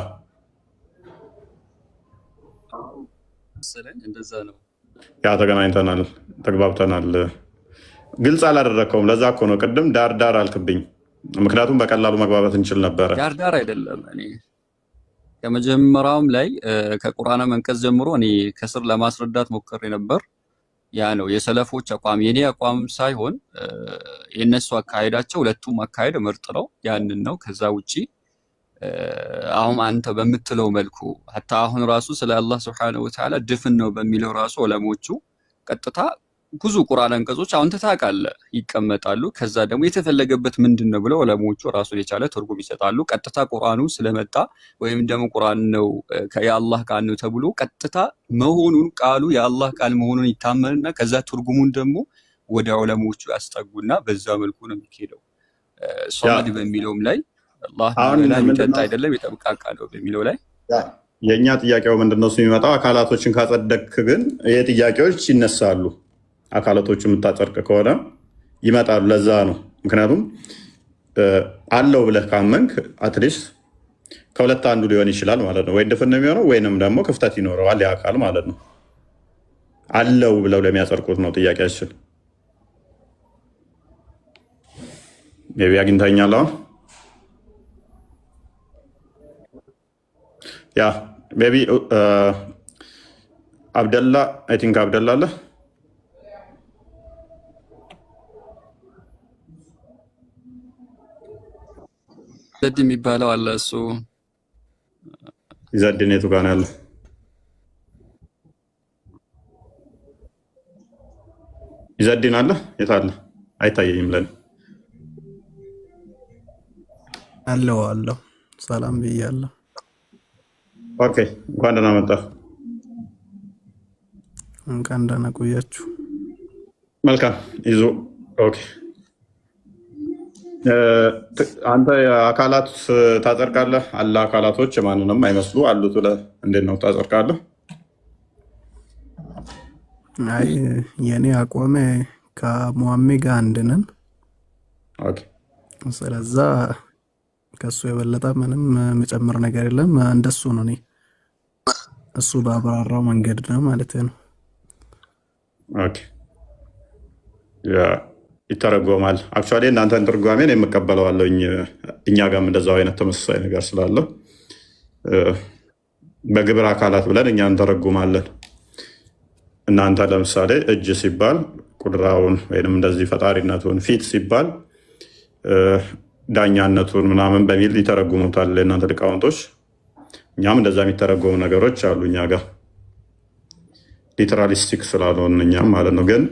መሰለኝ። እንደዛ ነው። ያ ተገናኝተናል፣ ተግባብተናል። ግልጽ አላደረግከውም። ለዛ እኮ ነው ቅድም ዳር ዳር አልክብኝ። ምክንያቱም በቀላሉ መግባባት እንችል ነበረ። ዳር ዳር አይደለም። እኔ ከመጀመሪያውም ላይ ከቁርአን መንቀጽ ጀምሮ እኔ ከስር ለማስረዳት ሞክሬ ነበር። ያ ነው የሰለፎች አቋም፣ የኔ አቋም ሳይሆን የነሱ አካሄዳቸው። ሁለቱም አካሄድ ምርጥ ነው፣ ያንን ነው። ከዛ ውጪ አሁን አንተ በምትለው መልኩ ሀታ አሁን ራሱ ስለ አላህ Subhanahu Wa Ta'ala ድፍን ነው በሚለው ራሱ ዑለሞቹ ቀጥታ ብዙ ቁርአን አንቀጾች አሁን ታውቃለህ ይቀመጣሉ። ከዛ ደግሞ የተፈለገበት ምንድን ነው ብለው ዑለሞቹ ራሱን የቻለ ትርጉም ይሰጣሉ። ቀጥታ ቁርአኑ ስለመጣ ወይም ደግሞ ቁርአን ነው የአላህ ቃል ነው ተብሎ ቀጥታ መሆኑን ቃሉ የአላህ ቃል መሆኑን ይታመንና ከዛ ትርጉሙን ደግሞ ወደ ዑለሞቹ ያስጠጉና በዛ መልኩ ነው የሚሄደው። ሶመድ በሚለውም ላይ አላህ የሚጠጣ አይደለም የጠብቃቃ ነው በሚለው ላይ የእኛ ጥያቄው ምንድነው? የሚመጣው አካላቶችን ካጸደቅክ ግን ይሄ ጥያቄዎች ይነሳሉ። አካላቶቹ የምታጸድቅ ከሆነ ይመጣሉ። ለዛ ነው ምክንያቱም አለው ብለህ ካመንክ አትሊስት ከሁለት አንዱ ሊሆን ይችላል ማለት ነው። ወይ ድፍን ነው የሚሆነው ወይንም ደግሞ ክፍተት ይኖረዋል የአካል ማለት ነው። አለው ብለው ለሚያጸድቁት ነው ጥያቄያችን። ቢ አግኝተኛል አሁን ያ ቢ አብደላ አይ ቲንክ አብደላ አለ ዘድ የሚባለው አለ። እሱ ዘድን የቱ ጋር ነው ያለው? ይዘድን አለ የት አለ? አይታየኝም ለኔ። አለው ሰላም ብያለሁ። ኦኬ እንኳን ደህና መጣህ። እንኳን ደህና ቆያችሁ። መልካም ይዞ ኦኬ። አንተ አካላት ታጸድቃለህ? አለ አካላቶች ማንንም አይመስሉ አሉት ብለህ እንዴት ነው ታጸድቃለህ? አይ የኔ አቋም ከሙሐሜ ጋር አንድ ነን። ኦኬ ስለዛ ከሱ የበለጠ ምንም መጨመር ነገር የለም። እንደሱ ነው። እኔ እሱ ባብራራው መንገድ ነው ማለት ነው። ኦኬ ያ ይተረጎማል። አክቹዋሊ እናንተን ትርጓሜን የምቀበለዋለሁ። እኛ ጋርም እንደዛው አይነት ተመሳሳይ ነገር ስላለ በግብር አካላት ብለን እኛ እንተረጉማለን። እናንተ ለምሳሌ እጅ ሲባል ቁድራውን ወይም እንደዚህ ፈጣሪነቱን፣ ፊት ሲባል ዳኛነቱን ምናምን በሚል ይተረጉሙታል እናንተ ሊቃውንቶች። እኛም እንደዛ የሚተረጎሙ ነገሮች አሉ እኛ ጋር ሊትራሊስቲክ ስላልሆን እኛም ማለት ነው። ግን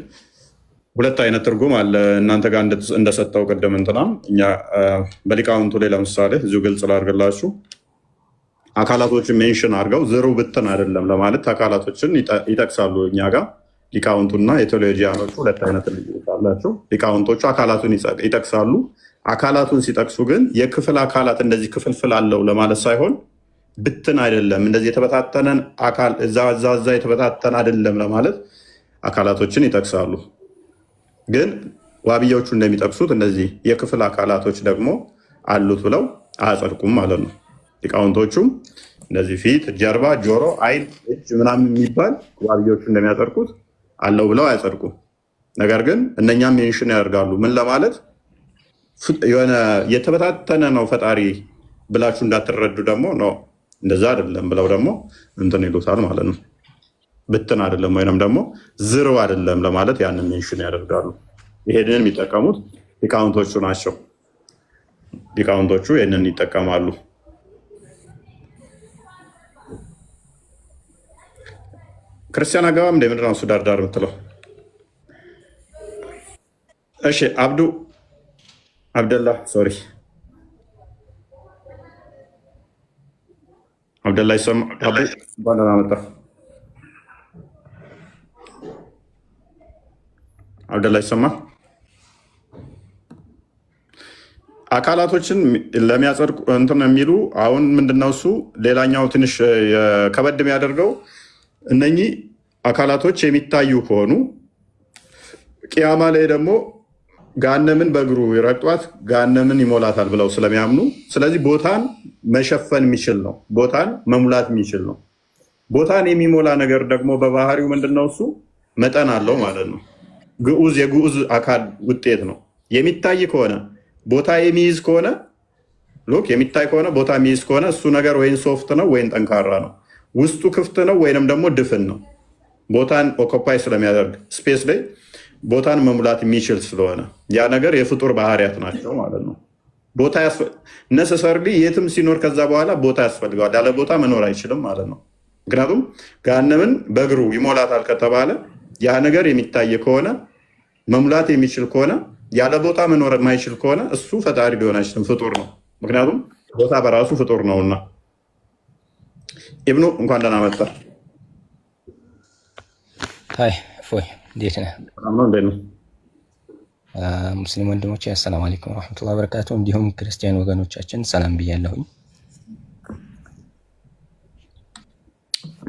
ሁለት አይነት ትርጉም አለ እናንተ ጋር እንደሰጠው ቅድም እንትና እኛ በሊቃውንቱ ላይ ለምሳሌ እዚሁ ግልጽ ላድርግላችሁ አካላቶችን ሜንሽን አድርገው ዝሩ ብትን አይደለም ለማለት አካላቶችን ይጠቅሳሉ። እኛ ጋር ሊቃውንቱና የቴዎሎጂያኖቹ ሁለት አይነት አላቸው። ሊቃውንቶቹ አካላቱን ይጠቅሳሉ። አካላቱን ሲጠቅሱ ግን የክፍል አካላት እንደዚህ ክፍልፍል አለው ለማለት ሳይሆን ብትን አይደለም እንደዚህ የተበታተነን አካል እዛ የተበታተነ አይደለም ለማለት አካላቶችን ይጠቅሳሉ። ግን ዋብያዎቹ እንደሚጠቅሱት እነዚህ የክፍል አካላቶች ደግሞ አሉት ብለው አያጸድቁም ማለት ነው። ሊቃውንቶቹም እነዚህ ፊት፣ ጀርባ፣ ጆሮ፣ አይን፣ እጅ ምናምን የሚባል ዋብያዎቹ እንደሚያጸድቁት አለው ብለው አያጸድቁም። ነገር ግን እነኛም ሜንሽን ያደርጋሉ። ምን ለማለት የሆነ የተበታተነ ነው ፈጣሪ ብላችሁ እንዳትረዱ ደግሞ ነው እንደዛ አይደለም ብለው ደግሞ እንትን ይሉታል ማለት ነው። ብትን አይደለም ወይንም ደግሞ ዝርው አይደለም ለማለት ያንን ሜንሽን ያደርጋሉ። ይሄንን የሚጠቀሙት ሊቃውንቶቹ ናቸው። ሊቃውንቶቹ ይሄንን ይጠቀማሉ። ክርስቲያን አገባም እንደ ምንድን ነው እሱ ዳርዳር የምትለው? እሺ አብደላ ሶሪ አብደላ ይሰማ ባለና መጣ አብደላ ይሰማ አካላቶችን ለሚያጸድቁ እንትን የሚሉ አሁን ምንድነው እሱ ሌላኛው ትንሽ ከበድ የሚያደርገው እነኚህ አካላቶች የሚታዩ ከሆኑ ቂያማ ላይ ደግሞ ገሃነምን በእግሩ ይረግጧት ገሃነምን ይሞላታል ብለው ስለሚያምኑ፣ ስለዚህ ቦታን መሸፈን የሚችል ነው፣ ቦታን መሙላት የሚችል ነው። ቦታን የሚሞላ ነገር ደግሞ በባህሪው ምንድነው እሱ መጠን አለው ማለት ነው። ግዑዝ የግዑዝ አካል ውጤት ነው። የሚታይ ከሆነ ቦታ የሚይዝ ከሆነ ሎክ የሚታይ ከሆነ ቦታ የሚይዝ ከሆነ እሱ ነገር ወይን ሶፍት ነው ወይን ጠንካራ ነው። ውስጡ ክፍት ነው ወይንም ደግሞ ድፍን ነው። ቦታን ኦኮፓይ ስለሚያደርግ ስፔስ ላይ ቦታን መሙላት የሚችል ስለሆነ ያ ነገር የፍጡር ባህሪያት ናቸው ማለት ነው። ቦታ ነሰሰርሊ የትም ሲኖር ከዛ በኋላ ቦታ ያስፈልገዋል። ያለ ቦታ መኖር አይችልም ማለት ነው። ምክንያቱም ገሃነምን በእግሩ ይሞላታል ከተባለ ያ ነገር የሚታይ ከሆነ መሙላት የሚችል ከሆነ ያለ ቦታ መኖር የማይችል ከሆነ እሱ ፈጣሪ ሊሆን አይችልም፣ ፍጡር ነው። ምክንያቱም ቦታ በራሱ ፍጡር ነውና። ኢብኑ እንኳን ደህና መጣ። ሃይ ፎይ፣ እንዴት ነህ? እንዴት ነው? ሙስሊም ወንድሞቼ አሰላሙ አለይኩም ወራህመቱላሂ ወበረካቱ። እንዲሁም ክርስቲያን ወገኖቻችን ሰላም ብያለሁኝ።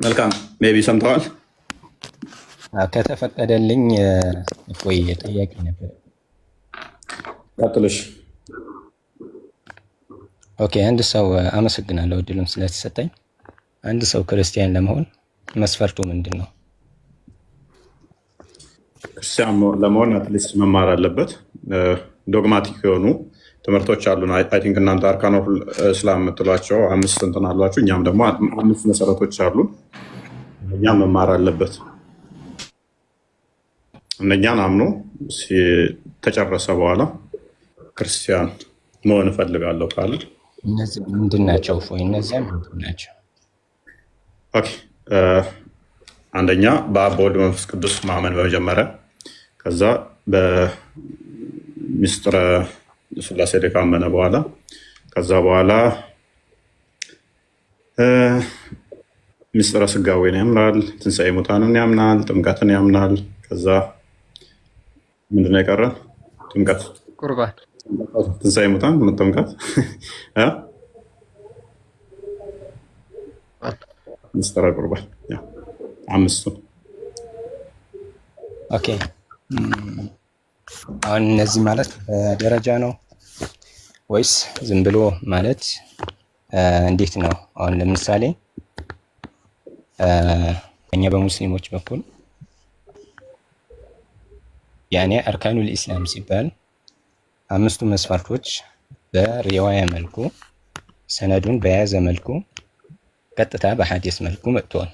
መልካም ሜቢ ሰምተዋል። ከተፈቀደልኝ ፎይ ጥያቄ ነበር። ቀጥልሽ። ኦኬ፣ አንድ ሰው አመሰግናለሁ እድሉን ስለተሰጠኝ። አንድ ሰው ክርስቲያን ለመሆን መስፈርቱ ምንድን ነው? ክርስቲያን ለመሆን አትሊስት መማር አለበት። ዶግማቲክ የሆኑ ትምህርቶች አሉን። አይ ቲንክ እናንተ አርካኖል እስላም የምትሏቸው 5 እንትን አሏችሁ። እኛም ደግሞ 5 መሰረቶች አሉን። እኛም መማር አለበት። እነኛን አምኖ ተጨረሰ በኋላ ክርስቲያን መሆን እፈልጋለሁ ካለ እነዚህ ምንድን ናቸው? እነዚያ ምንድን ናቸው? ኦኬ፣ አንደኛ በአብ በወልድ በመንፈስ ቅዱስ ማመን በመጀመሪያ፣ ከዛ በሚስጥረ ስላሴ ካመነ በኋላ፣ ከዛ በኋላ ሚስጥረ ስጋዌን ያምናል፣ ትንሣኤ ሙታንን ያምናል፣ ጥምቀትን ያምናል። ከዛ ምንድነው የቀረን? ጥምቀት፣ ቁርባን፣ ትንሣኤ ሙታን፣ ጥምቀት፣ ሚስጥረ ቁርባን፣ 5ቱ። ኦኬ፣ አሁን እነዚህ ማለት በደረጃ ነው ወይስ ዝም ብሎ ማለት እንዴት ነው? አሁን ለምሳሌ እኛ በሙስሊሞች በኩል ያኔ አርካኑል ኢስላም ሲባል 5ቱ መስፈርቶች በሪዋያ መልኩ ሰነዱን በያዘ መልኩ ቀጥታ በሐዲስ መልኩ መጥተዋል።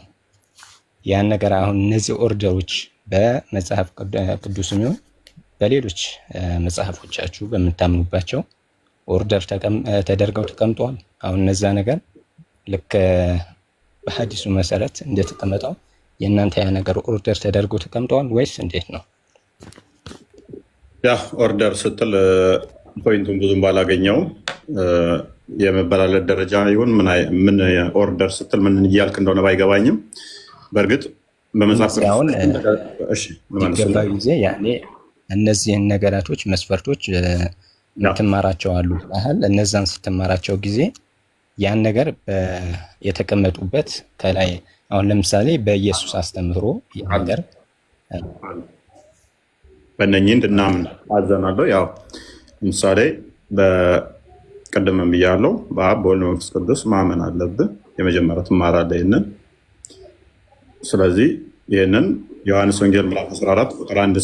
ያን ነገር አሁን እነዚህ ኦርደሮች በመጽሐፍ ቅዱስም ይሁን በሌሎች መጽሐፎቻችሁ በምታምኑባቸው ኦርደር ተደርገው ተቀምጠዋል። አሁን እነዛ ነገር ልክ በሐዲሱ መሰረት እንደተቀመጠው የእናንተ ያ ነገር ኦርደር ተደርገው ተቀምጠዋል ወይስ እንዴት ነው? ያ ኦርደር ስትል ፖይንቱን ብዙም ባላገኘው የመበላለጥ ደረጃ ይሁን ምን ኦርደር ስትል ምን እያልክ እንደሆነ ባይገባኝም በእርግጥ በመጽሐፍ ገባ ጊዜ ያኔ እነዚህን ነገራቶች መስፈርቶች ትማራቸው አሉ ያህል እነዛን ስትማራቸው ጊዜ ያን ነገር የተቀመጡበት ከላይ አሁን ለምሳሌ በኢየሱስ አስተምህሮ ነገር በእነኚህ እንድናምን አዘናለሁ። ያው ለምሳሌ በቀደም ብያለሁ፣ በአብ በወልድ በመንፈስ ቅዱስ ማመን አለብህ። የመጀመሪያ ትማራለህ ይህንን። ስለዚህ ይህንን ዮሐንስ ወንጌል ምዕራፍ 14 ቁጥር 1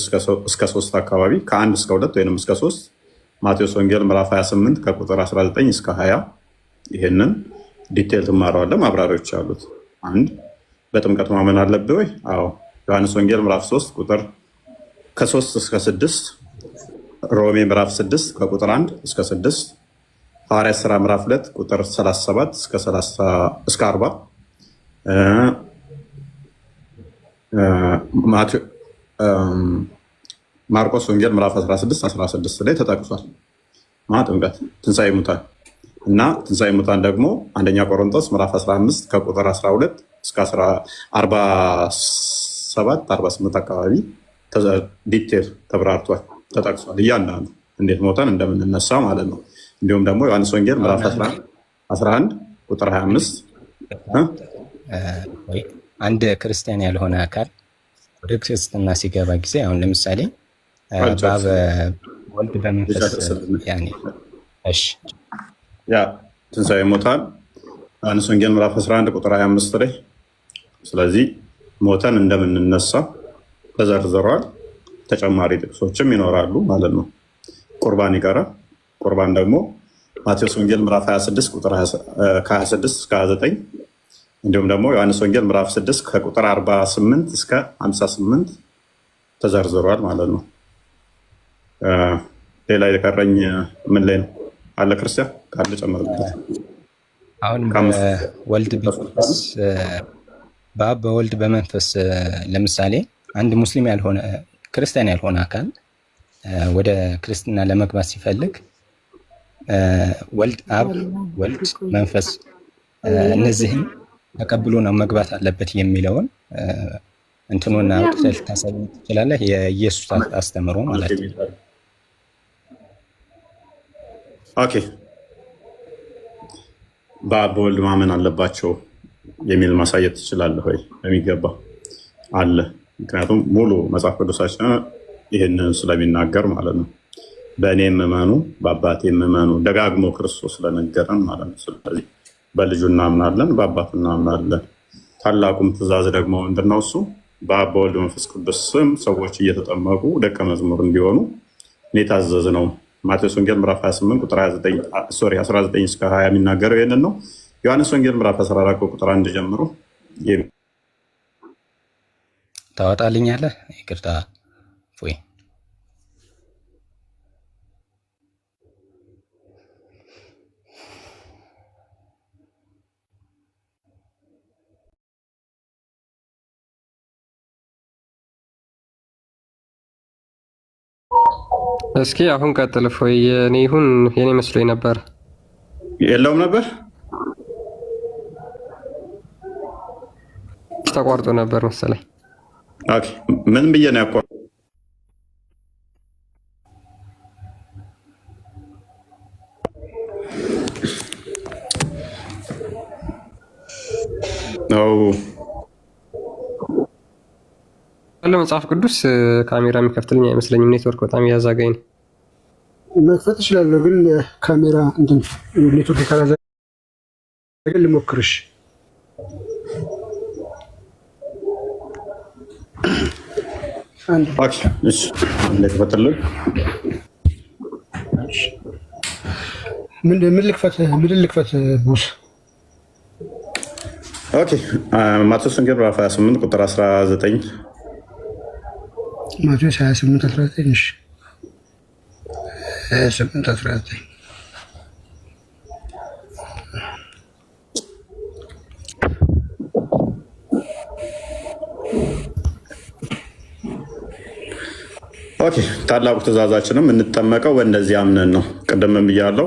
እስከ 3 አካባቢ ከ1 እስከ 2 ወይም እስከ 3፣ ማቴዎስ ወንጌል ምዕራፍ 28 ከቁጥር 19 እስከ 20 ይህንን ዲቴል ትማረዋለህ። ማብራሪያዎች አሉት። 1 በጥምቀት ማመን አለብህ ወይ? አዎ። ዮሐንስ ወንጌል ምዕራፍ 3 ቁጥር ከ3 እስከ 6፣ ሮሜ ምዕራፍ 6 ከቁጥር 1 እስከ 6፣ ሐዋርያት ሥራ ምዕራፍ 2 ቁጥር 37 እስከ 40፣ ማርቆስ ወንጌል ምዕራፍ 16 ላይ ተጠቅሷል። ጥምቀት፣ ትንሣኤ ሙታን እና ትንሣኤ ሙታን ደግሞ አንደኛ ቆሮንቶስ ምዕራፍ 15 ከቁጥር 12 እስከ 47 48 አካባቢ ዲቴል ተብራርቷል፣ ተጠቅሷል። እያንዳንዱ እንዴት ሞተን እንደምንነሳ ማለት ነው። እንዲሁም ደግሞ ዮሐንስ ወንጌል ምዕራፍ 11 ቁጥር 25 አንድ ክርስቲያን ያልሆነ አካል ወደ ክርስትና ሲገባ ጊዜ አሁን ለምሳሌ በአብ ወልድ በመንፈስ ትንሣኤ ሙታን ዮሐንስ ወንጌል ምዕራፍ 11 ቁጥር 25 ላይ ስለዚህ ሞተን እንደምንነሳ ተዘርዝረዋል። ተጨማሪ ጥቅሶችም ይኖራሉ ማለት ነው። ቁርባን ይቀራል። ቁርባን ደግሞ ማቴዎስ ወንጌል ምዕራፍ 26 ቁጥር ከ26 እስከ 29 እንዲሁም ደግሞ ዮሐንስ ወንጌል ምዕራፍ 6 ከቁጥር 48 እስከ 58 ተዘርዝሯል ማለት ነው። ሌላ የቀረኝ ምን ላይ ነው አለ? ክርስቲያን ካለ ጨምርበት። አሁን በወልድ በመንፈስ በአብ በወልድ በመንፈስ ለምሳሌ አንድ ሙስሊም ያልሆነ ክርስቲያን ያልሆነ አካል ወደ ክርስትና ለመግባት ሲፈልግ ወልድ አብ፣ ወልድ መንፈስ እነዚህን ተቀብሎ ነው መግባት አለበት የሚለውን እንትኑና አውጥተህ ልታሳይ ትችላለህ። የኢየሱስ አስተምሮ ማለት ነው። ኦኬ በአብ በወልድ ማመን አለባቸው የሚል ማሳየት ትችላለህ ወይ? በሚገባ አለ። ምክንያቱም ሙሉ መጽሐፍ ቅዱሳችን ይህንን ስለሚናገር ማለት ነው። በእኔ የምመኑ በአባቴ የምመኑ ደጋግሞ ክርስቶስ ስለነገረን ማለት ነው። ስለዚህ በልጁ እናምናለን፣ በአባቱ እናምናለን። ታላቁም ትእዛዝ ደግሞ ምንድነው? እሱ በአብ በወልድ መንፈስ ቅዱስ ስም ሰዎች እየተጠመቁ ደቀ መዝሙር እንዲሆኑ የታዘዝ ነው። ማቴዎስ ወንጌል ምዕራፍ 28 ቁጥር 19 እስከ 20 የሚናገረው ይህንን ነው። ዮሐንስ ወንጌል ምዕራፍ 14 ቁጥር 1 ጀምሮ ታወጣልኛለህ? ይቅርታ ፎይ እስኪ አሁን ቀጥል ፎይ። የኔ ይሁን የኔ መስሎኝ ነበር። የለውም ነበር ተቋርጦ ነበር መሰለኝ። ኦኬ ምን ብዬ ነው ያቋርጥ? አለ መጽሐፍ ቅዱስ ካሜራ የሚከፍትልኝ አይመስለኝም። ኔትወርክ በጣም እያዛገኝ ነው። መክፈት እችላለሁ ግን ካሜራ እንትን ኔትወርክ ካላዛገኝ ልሞክርሽ። ኦኬ እሺ ልክፈትልህ። ምን ልክፈት ቦስ? ኦኬ ማቴዎስ ወንጌል ምዕራፍ 28 ቁጥር 19 ማቴዎስ 28 19 28 19 ኦኬ ታላቁ ትእዛዛችንም እንጠመቀው በእንደዚህ አምነን ነው። ቅድምም ብያለሁ።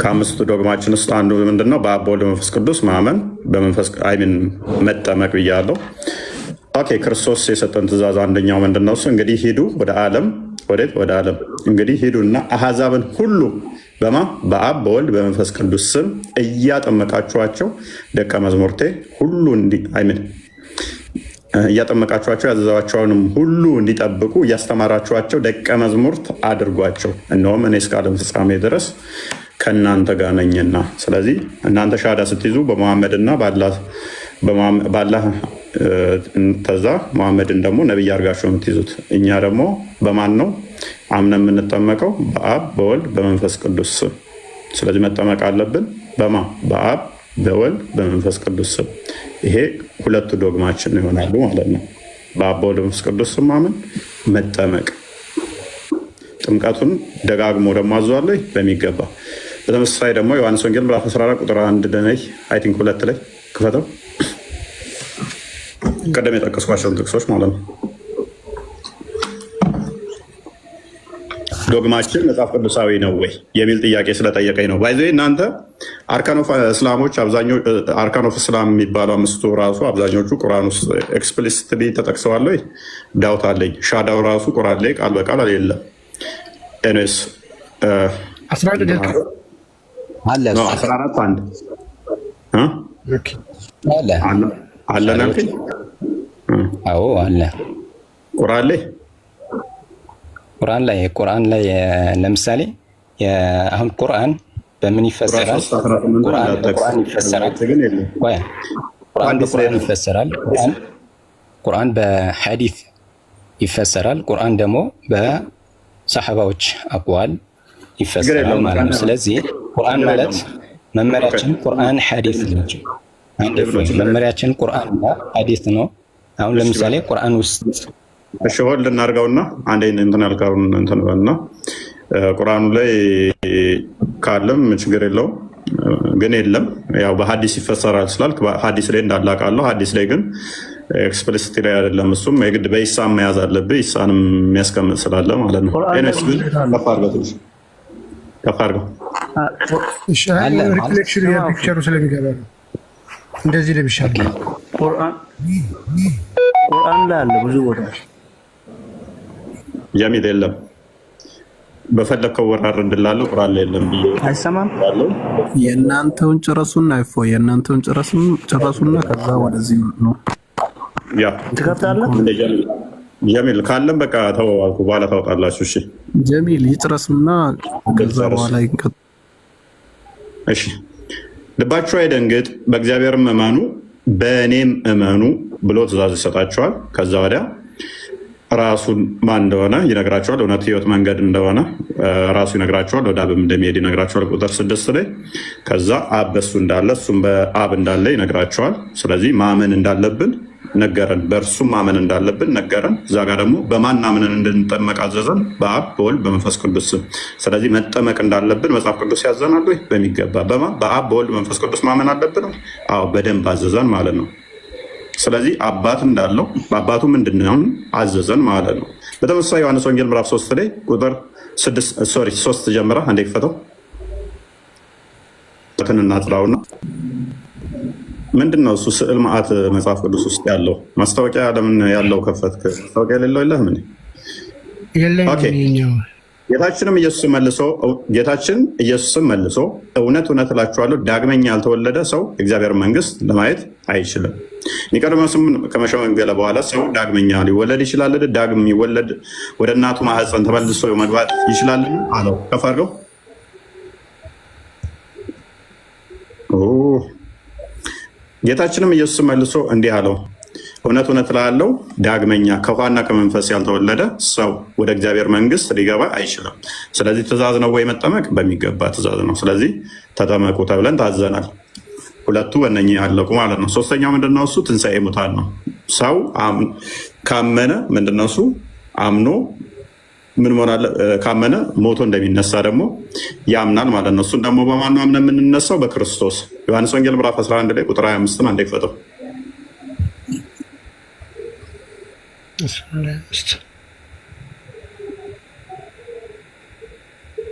ከአምስቱ ዶግማችን ውስጥ አንዱ ምንድነው? በአብ በወልድ በመንፈስ ቅዱስ ማመን፣ በመንፈስ አይምን መጠመቅ ብያለሁ። ኦኬ ክርስቶስ የሰጠን ትእዛዝ አንደኛው ምንድነው? እሱ እንግዲህ ሂዱ ወደ ዓለም ወደ ዓለም እንግዲህ ሂዱና አሕዛብን ሁሉ በአብ በወልድ በመንፈስ ቅዱስ ስም እያጠመቃችኋቸው ደቀ መዝሙርቴ ሁሉ እያጠመቃችኋቸው ያዘዛቸውንም ሁሉ እንዲጠብቁ እያስተማራችኋቸው ደቀ መዝሙርት አድርጓቸው፣ እነሆም እኔ እስከ ዓለም ፍጻሜ ድረስ ከእናንተ ጋር ነኝና። ስለዚህ እናንተ ሻሃዳ ስትይዙ በመሐመድና ባላህ ተዛ መሐመድን ደግሞ ነቢይ አድርጋችሁ የምትይዙት። እኛ ደግሞ በማን ነው አምነን የምንጠመቀው? በአብ በወልድ በመንፈስ ቅዱስ ስም። ስለዚህ መጠመቅ አለብን በአብ በወልድ በመንፈስ ቅዱስ ስም። ይሄ ሁለቱ ዶግማችን ይሆናሉ ማለት ነው። በአብ በወልድ በመንፈስ ቅዱስ ስም ማመን፣ መጠመቅ። ጥምቀቱን ደጋግሞ ደግሞ አዟለሁ በሚገባ። በተመሳሳይ ደግሞ ዮሐንስ ወንጌል ምዕራፍ 14 ቁጥር 1 አይ ቲንክ 2 ላይ ክፈተው። ቀደም የጠቀስኳቸውን ጥቅሶች ማለት ነው። ዶግማችን መጽሐፍ ቅዱሳዊ ነው ወይ የሚል ጥያቄ ስለጠየቀኝ ነው። ባይዘ እናንተ አርካን ኦፍ እስላሞች አርካን ኦፍ እስላም የሚባለው አምስቱ ራሱ አብዛኞቹ ቁርአን ውስጥ ኤክስፕሊሲትሊ ተጠቅሰዋል ወይ? ዳውት አለኝ። ሻዳው ራሱ ቁርአን ላይ ቃል በቃል የለም። ኤንስ 14 አለ ናልከኝ? አዎ አለ ቁርአን ላይ ለምሳሌ አሁን ቁርአን በምን ይፈሰራል? ቁርአን በሐዲስ ይፈሰራል። ቁርአን ደግሞ በሰሐባዎች አቅዋል ይፈሰራል ማለት ነው። ስለዚህ ቁርአን ማለት መመሪያችን ቁርአን ሐዲስ ናቸው። መመሪያችን ቁርአን እና ሐዲስ ነው። አሁን ለምሳሌ ቁርአን ውስጥ እሺ ሆልድ እናድርገውና አንዴ እንትን ያልካውን እንትን በልና ቁርአኑ ላይ ካለም ችግር የለውም፣ ግን የለም ያው በሐዲስ ይፈሰራል ስላልክ ሐዲስ ላይ እንዳላቃለሁ። ሐዲስ ላይ ግን ኤክስፕሊሲቲ ላይ አይደለም። እሱም የግድ በኢሳም መያዝ አለብህ። ኢሳንም የሚያስቀምጥ ስላለ ማለት ነው። ኤነስ ግን ከፍ አድርገው ከፍ አድርገው ሪፍሌክሽን የፒክቸሩ ስለሚገባ ነው እንደዚህ ለብሻል። ቁርአን ላይ አለ ብዙ ቦታ ጀሚል የለም። በፈለከው ወራር እንድላለሁ ቁርአን ላይ የለም ብዬ አይሰማም። የእናንተውን ጨረሱና አይፎ የእናንተውን ጨረሱና ከዛ ወደዚህ ነው ያ ትከፍታለህ። ጀሚል ካለም በቃ ተው አልኩ፣ በኋላ ታወጣላችሁ። እሺ ጀሚል ይጨረስና ከዛ በኋላ ይንቀጥ። እሺ ልባችሁ አይደንግጥ፣ በእግዚአብሔርም እመኑ በእኔም እመኑ ብሎ ትእዛዝ ይሰጣቸዋል። ከዛ ወዲያ ራሱን ማን እንደሆነ ይነግራቸዋል። እውነት ህይወት መንገድ እንደሆነ ራሱ ይነግራቸዋል። ወደ አብም እንደሚሄድ ይነግራቸዋል። ቁጥር 6 ላይ ከዛ አብ በሱ እንዳለ እሱም በአብ እንዳለ ይነግራቸዋል። ስለዚህ ማመን እንዳለብን ነገረን፣ በእርሱም ማመን እንዳለብን ነገረን። እዛ ጋር ደግሞ በማን አምነን እንድንጠመቅ አዘዘን? በአብ በወልድ በመንፈስ ቅዱስ። ስለዚህ መጠመቅ እንዳለብን መጽሐፍ ቅዱስ ያዘናል ወይ? በሚገባ። በአብ በወልድ በመንፈስ ቅዱስ ማመን አለብን? አዎ በደንብ አዘዘን ማለት ነው። ስለዚህ አባት እንዳለው በአባቱ ምንድነው አዘዘን ማለት ነው። በተመሳሳይ ዮሐንስ ወንጌል ምዕራፍ 3 ላይ ቁጥር 3 ጀምራ አንዴ ክፈተው እናጥራውና ምንድነው እሱ ስዕል ማዕት መጽሐፍ ቅዱስ ውስጥ ያለው ማስታወቂያ ለምን ያለው ከፈትክ? ማስታወቂያ የሌለው የለህም እንዴ? ጌታችን ኢየሱስም መልሶ እውነት እውነት እላችኋለሁ ዳግመኛ ያልተወለደ ሰው የእግዚአብሔር መንግስት ለማየት አይችልም። ኒቆዲሞስም ከመሸመገለ በኋላ ሰው ዳግመኛ ሊወለድ ይችላል? ዳግም የሚወለድ ወደ እናቱ ማህፀን ተመልሶ መግባት ይችላል አለው። ከፍ አድርገው። ጌታችንም ኢየሱስ መልሶ እንዲህ አለው፣ እውነት እውነት እልሃለሁ ዳግመኛ ከውሃና ከመንፈስ ያልተወለደ ሰው ወደ እግዚአብሔር መንግስት ሊገባ አይችልም። ስለዚህ ትእዛዝ ነው ወይ መጠመቅ? በሚገባ ትእዛዝ ነው። ስለዚህ ተጠመቁ ተብለን ታዘናል። ሁለቱ በእነኚህ ያለቁ ማለት ነው። ሶስተኛው ምንድነው? እሱ ትንሣኤ ሙታን ነው። ሰው ካመነ ምንድነው? እሱ አምኖ ምን ሆናለ? ካመነ ሞቶ እንደሚነሳ ደግሞ ያምናል ማለት ነው። እሱን ደግሞ በማን አምነን የምንነሳው? በክርስቶስ። ዮሐንስ ወንጌል ምዕራፍ 11 ላይ ቁጥር 25 አንዴ ክፈተው።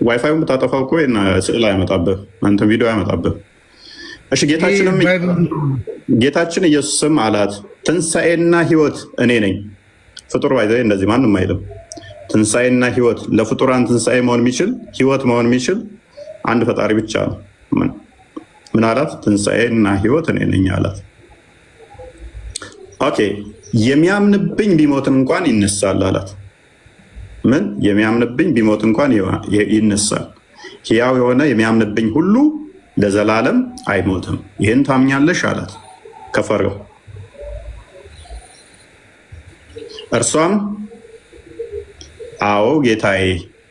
ዋይፋዩን ብታጠፋው እኮ ስዕል አያመጣብህ፣ አንተም ቪዲዮ አያመጣብህ። እሺ ጌታችን ኢየሱስም አላት፣ ትንሣኤና ህይወት እኔ ነኝ። ፍጡር ባይዘ እንደዚህ ማንም አይልም። ትንሣኤና ህይወት፣ ለፍጡራን ትንሣኤ መሆን የሚችል ህይወት መሆን የሚችል አንድ ፈጣሪ ብቻ ነው። ምን አላት? ትንሣኤና ህይወት እኔ ነኝ አላት። ኦኬ የሚያምንብኝ ቢሞትም እንኳን ይነሳል አላት። ምን? የሚያምንብኝ ቢሞት እንኳን ይነሳል። ሕያው የሆነ የሚያምንብኝ ሁሉ ለዘላለም አይሞትም። ይህን ታምኛለሽ አላት። ከፈረው እርሷም አዎ ጌታዬ፣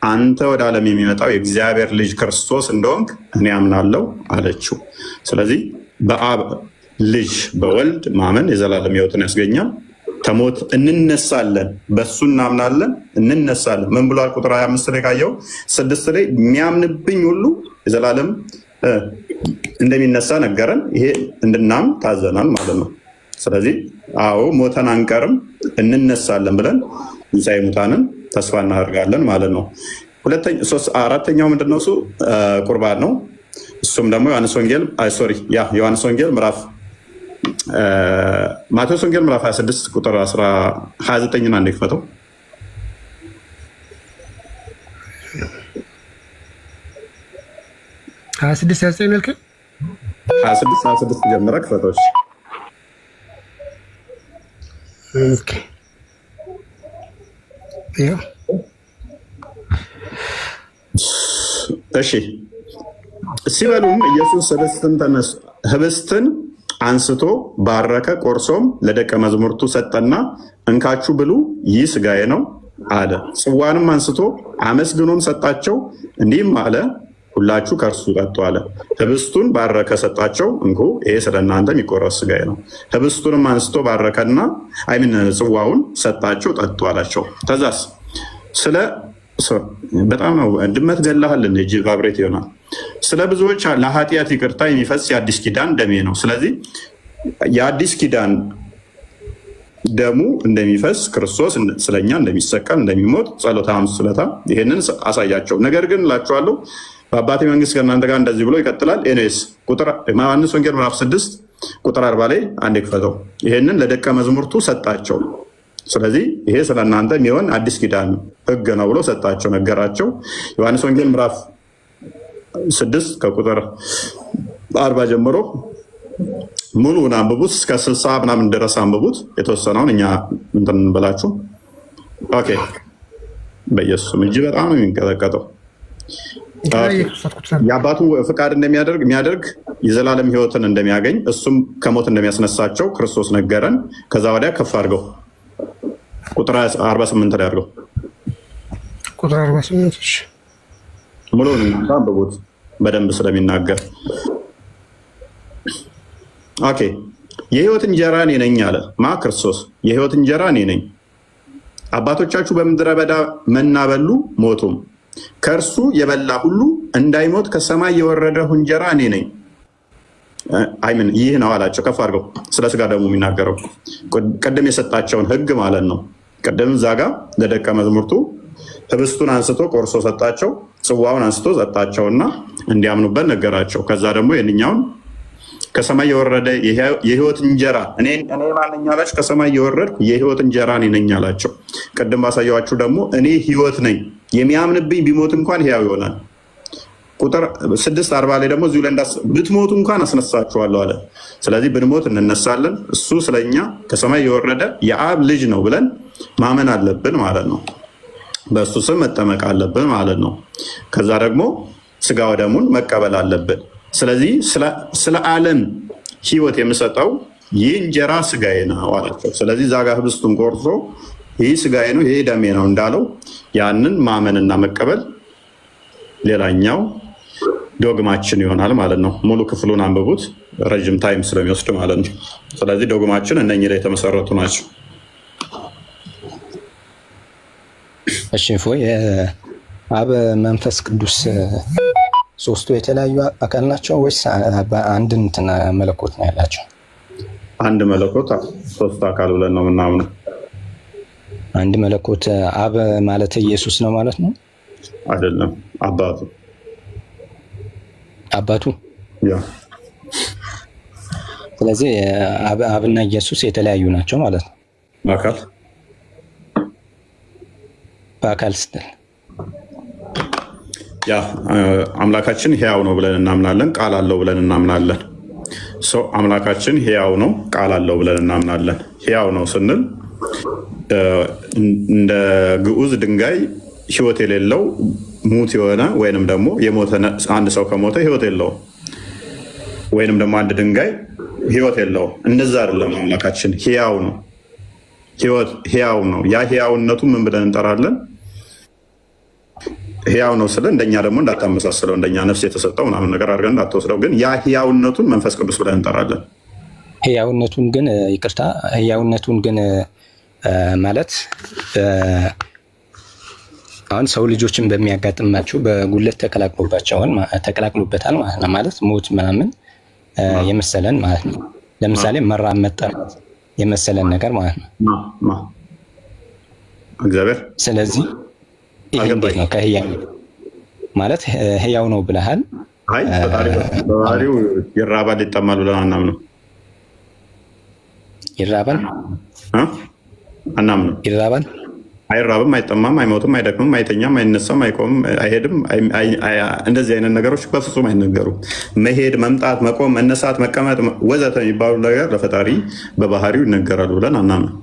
አንተ ወደ ዓለም የሚመጣው የእግዚአብሔር ልጅ ክርስቶስ እንደሆንክ እኔ አምናለሁ አለችው። ስለዚህ በአብ ልጅ በወልድ ማመን የዘላለም ሕይወትን ያስገኛል። ከሞት እንነሳለን፣ በሱ እናምናለን፣ እንነሳለን። ምን ብሏል? ቁጥር 25 ላይ ካየው 6 ላይ የሚያምንብኝ ሁሉ የዘላለም እንደሚነሳ ነገረን። ይሄ እንድናምን ታዘናል ማለት ነው። ስለዚህ አዎ ሞተን አንቀርም፣ እንነሳለን ብለን ትንሣኤ ሙታንን ተስፋ እናደርጋለን ማለት ነው። አራተኛው ምንድነው? እሱ ቁርባን ነው። እሱም ደግሞ ዮሐንስ ወንጌል ምዕራፍ ማቴዎስ ወንጌል ምዕራፍ 26 ቁጥር 29 አንዴ ክፈተው። 26 ጀምረ ክፈተው። እሺ ሲበሉም ኢየሱስ ህብስትን አንስቶ ባረከ፣ ቆርሶም ለደቀ መዛሙርቱ ሰጠና እንካችሁ ብሉ፣ ይህ ሥጋዬ ነው አለ። ጽዋንም አንስቶ አመስግኖም ሰጣቸው፣ እንዲህም አለ፣ ሁላችሁ ከእርሱ ጠጡ አለ። ህብስቱን ባረከ፣ ሰጣቸው፣ እንኩ ይሄ ስለ እናንተ የሚቆረስ ሥጋዬ ነው። ህብስቱንም አንስቶ ባረከና ጽዋውን ሰጣቸው፣ ጠጡ አላቸው። ከዛስ በጣም ነው ድመት ገላሃል እጅ ቫብሬት ይሆናል። ስለ ብዙዎች ለኃጢአት ይቅርታ የሚፈስ የአዲስ ኪዳን ደሜ ነው። ስለዚህ የአዲስ ኪዳን ደሙ እንደሚፈስ ክርስቶስ ስለኛ እንደሚሰቀል እንደሚሞት ጸሎተ ሐሙስ ስለታ ይሄንን አሳያቸው። ነገር ግን እላችኋለሁ በአባቴ መንግስት ከእናንተ ጋር እንደዚህ ብሎ ይቀጥላል። ኤኔስ ዮሐንስ ወንጌል ምዕራፍ 6 ቁጥር 40 ላይ አንድ ክፈተው። ይሄንን ለደቀ መዝሙርቱ ሰጣቸው። ስለዚህ ይሄ ስለ እናንተ የሚሆን አዲስ ኪዳን ሕግ ነው ብሎ ሰጣቸው፣ ነገራቸው። ዮሐንስ ወንጌል ምዕራፍ 6 ከቁጥር 40 ጀምሮ ሙሉውን አንብቡት፣ እስከ 60 ምናምን ድረስ አንብቡት። የተወሰነውን እኛ እንትን እንበላችሁ። ኦኬ። በኢየሱስም እጅ በጣም ነው የሚንቀጠቀጠው። የአባቱ ፍቃድ የሚያደርግ የዘላለም ሕይወትን እንደሚያገኝ እሱም ከሞት እንደሚያስነሳቸው ክርስቶስ ነገረን። ከዛ ወዲያ ከፍ አድርገው ቁጥር 48 ላይ አድርገው ቁጥር 48 ሙሉውን አንብቡት በደንብ ስለሚናገር። ኦኬ። የሕይወት እንጀራ እኔ ነኝ አለ ማ ክርስቶስ። የሕይወት እንጀራ እኔ ነኝ። አባቶቻችሁ በምድረ በዳ መና በሉ ሞቱም። ከእርሱ የበላ ሁሉ እንዳይሞት ከሰማይ የወረደው እንጀራ እኔ ነኝ። አይምን ይህ ነው አላቸው። ከፍ አድርገው ስለ ስጋ ደግሞ የሚናገረው ቅድም የሰጣቸውን ሕግ ማለት ነው። ቅድም እዛ ጋ ለደቀ መዝሙርቱ ህብስቱን አንስቶ ቆርሶ ሰጣቸው፣ ጽዋውን አንስቶ ሰጣቸውና እንዲያምኑበት ነገራቸው። ከዛ ደግሞ የእኛውን ከሰማይ የወረደ የሕይወት እንጀራ እኔ ማንኛ አላችሁ? ከሰማይ የወረድኩ የሕይወት እንጀራ እኔ ነኝ አላቸው። ቅድም ባሳየኋችሁ ደግሞ እኔ ሕይወት ነኝ፣ የሚያምንብኝ ቢሞት እንኳን ሕያው ይሆናል። ቁጥር 6:40 ላይ ደግሞ እዚሁ ላይ ብትሞቱ እንኳን አስነሳችኋለሁ አለ። ስለዚህ ብንሞት እንነሳለን። እሱ ስለኛ ከሰማይ የወረደ የአብ ልጅ ነው ብለን ማመን አለብን ማለት ነው። በእሱ ስም መጠመቅ አለብን ማለት ነው። ከዛ ደግሞ ስጋ ወደሙን መቀበል አለብን። ስለዚህ ስለ ዓለም ሕይወት የምሰጠው ይህ እንጀራ ስጋዬ ነው አላቸው። ስለዚህ እዛ ጋር ህብስቱን ቆርሶ ይህ ስጋዬ ነው ይህ ደሜ ነው እንዳለው ያንን ማመንና መቀበል ሌላኛው ዶግማችን ይሆናል ማለት ነው። ሙሉ ክፍሉን አንብቡት፣ ረጅም ታይም ስለሚወስድ ማለት ነው። ስለዚህ ዶግማችን እነኚህ ላይ የተመሰረቱ ናቸው። እሺ እፎይ፣ አብ መንፈስ ቅዱስ ሶስቱ የተለያዩ አካል ናቸው ወይስ አንድ እንትን መለኮት ነው ያላቸው? አንድ መለኮት ሶስት አካል ብለን ነው የምናምነው። አንድ መለኮት አብ ማለት ኢየሱስ ነው ማለት ነው? አይደለም፣ አባቱ ያ። ስለዚህ አብና ኢየሱስ የተለያዩ ናቸው ማለት ነው። በአካል ስትል ያ አምላካችን ሕያው ነው ብለን እናምናለን። ቃል አለው ብለን እናምናለን። አምላካችን ሕያው ነው፣ ቃል አለው ብለን እናምናለን። ሕያው ነው ስንል እንደ ግዑዝ ድንጋይ ሕይወት የሌለው ሙት የሆነ ወይንም ደግሞ የሞተ አንድ ሰው ከሞተ ሕይወት የለውም። ወይንም ደግሞ አንድ ድንጋይ ሕይወት የለውም። እንደዛ አይደለም። አምላካችን ሕያው ነው፣ ሕያው ነው። ያ ሕያውነቱ ምን ብለን እንጠራለን? ሕያው ነው ስለ እንደኛ ደግሞ እንዳታመሳስለው፣ እንደኛ ነፍስ የተሰጠው ምናምን ነገር አድርገን እንዳትወስደው። ግን ያ ሕያውነቱን መንፈስ ቅዱስ ብለን እንጠራለን። ሕያውነቱን ግን ይቅርታ፣ ሕያውነቱን ግን ማለት አሁን ሰው ልጆችን በሚያጋጥማቸው በጉለት ተቀላቅሎበታል ማለት ነው። ማለት ሞት ምናምን የመሰለን ማለት ነው። ለምሳሌ መራብ መጠማት የመሰለን ነገር ማለት ነው እግዚአብሔር። ስለዚህ ይህ እንዴት ነው ከሕያው ማለት ሕያው ነው ብለሃል? አይ በባህሪው ይራባል ይጠማል ብለን አናምነው። ይራባል አናምነው። ይራባል፣ አይራብም፣ አይጠማም፣ አይሞትም፣ አይደክምም፣ አይተኛም፣ አይነሳም፣ አይቆምም፣ አይሄድም። እንደዚህ አይነት ነገሮች በፍጹም አይነገሩም። መሄድ፣ መምጣት፣ መቆም፣ መነሳት፣ መቀመጥ ወዘተ የሚባሉ ነገር ለፈጣሪ በባህሪው ይነገራሉ ብለን አናምነው።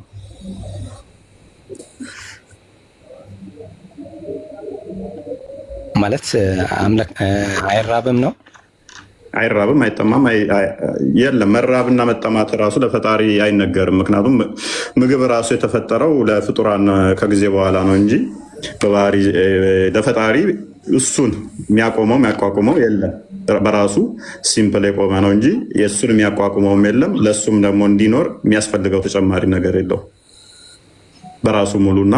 ማለት አምላክ አይራብም ነው? አይራብም፣ አይጠማም፣ የለም። መራብና መጠማት ራሱ ለፈጣሪ አይነገርም። ምክንያቱም ምግብ ራሱ የተፈጠረው ለፍጡራን ከጊዜ በኋላ ነው እንጂ በባህሪ ለፈጣሪ እሱን የሚያቆመው የሚያቋቁመው የለም። በራሱ ሲምፕል የቆመ ነው እንጂ የእሱን የሚያቋቁመውም የለም። ለእሱም ደግሞ እንዲኖር የሚያስፈልገው ተጨማሪ ነገር የለው። በራሱ ሙሉና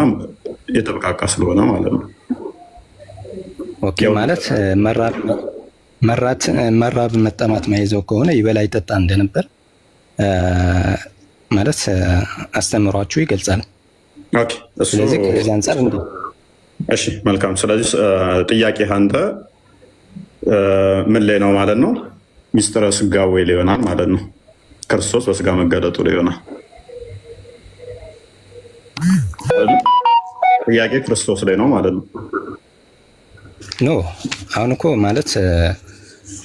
የተበቃቃ ስለሆነ ማለት ነው። ኦኬ። ማለት መራብ መጠማት ማይዘው ከሆነ ይበላ ይጠጣ እንደነበር ማለት አስተምሯችሁ ይገልጻል። ኦኬ እሱ ስለዚህ ከዚህ አንፃር እንዴ እሺ መልካም። ስለዚህ ጥያቄ አንተ ምን ላይ ነው ማለት ነው? ሚስጥረ ስጋዌ ላይ ይሆናል ማለት ነው። ክርስቶስ በስጋ መገለጡ ላይ ይሆናል። ጥያቄ ክርስቶስ ላይ ነው ማለት ነው። ኖ አሁን እኮ ማለት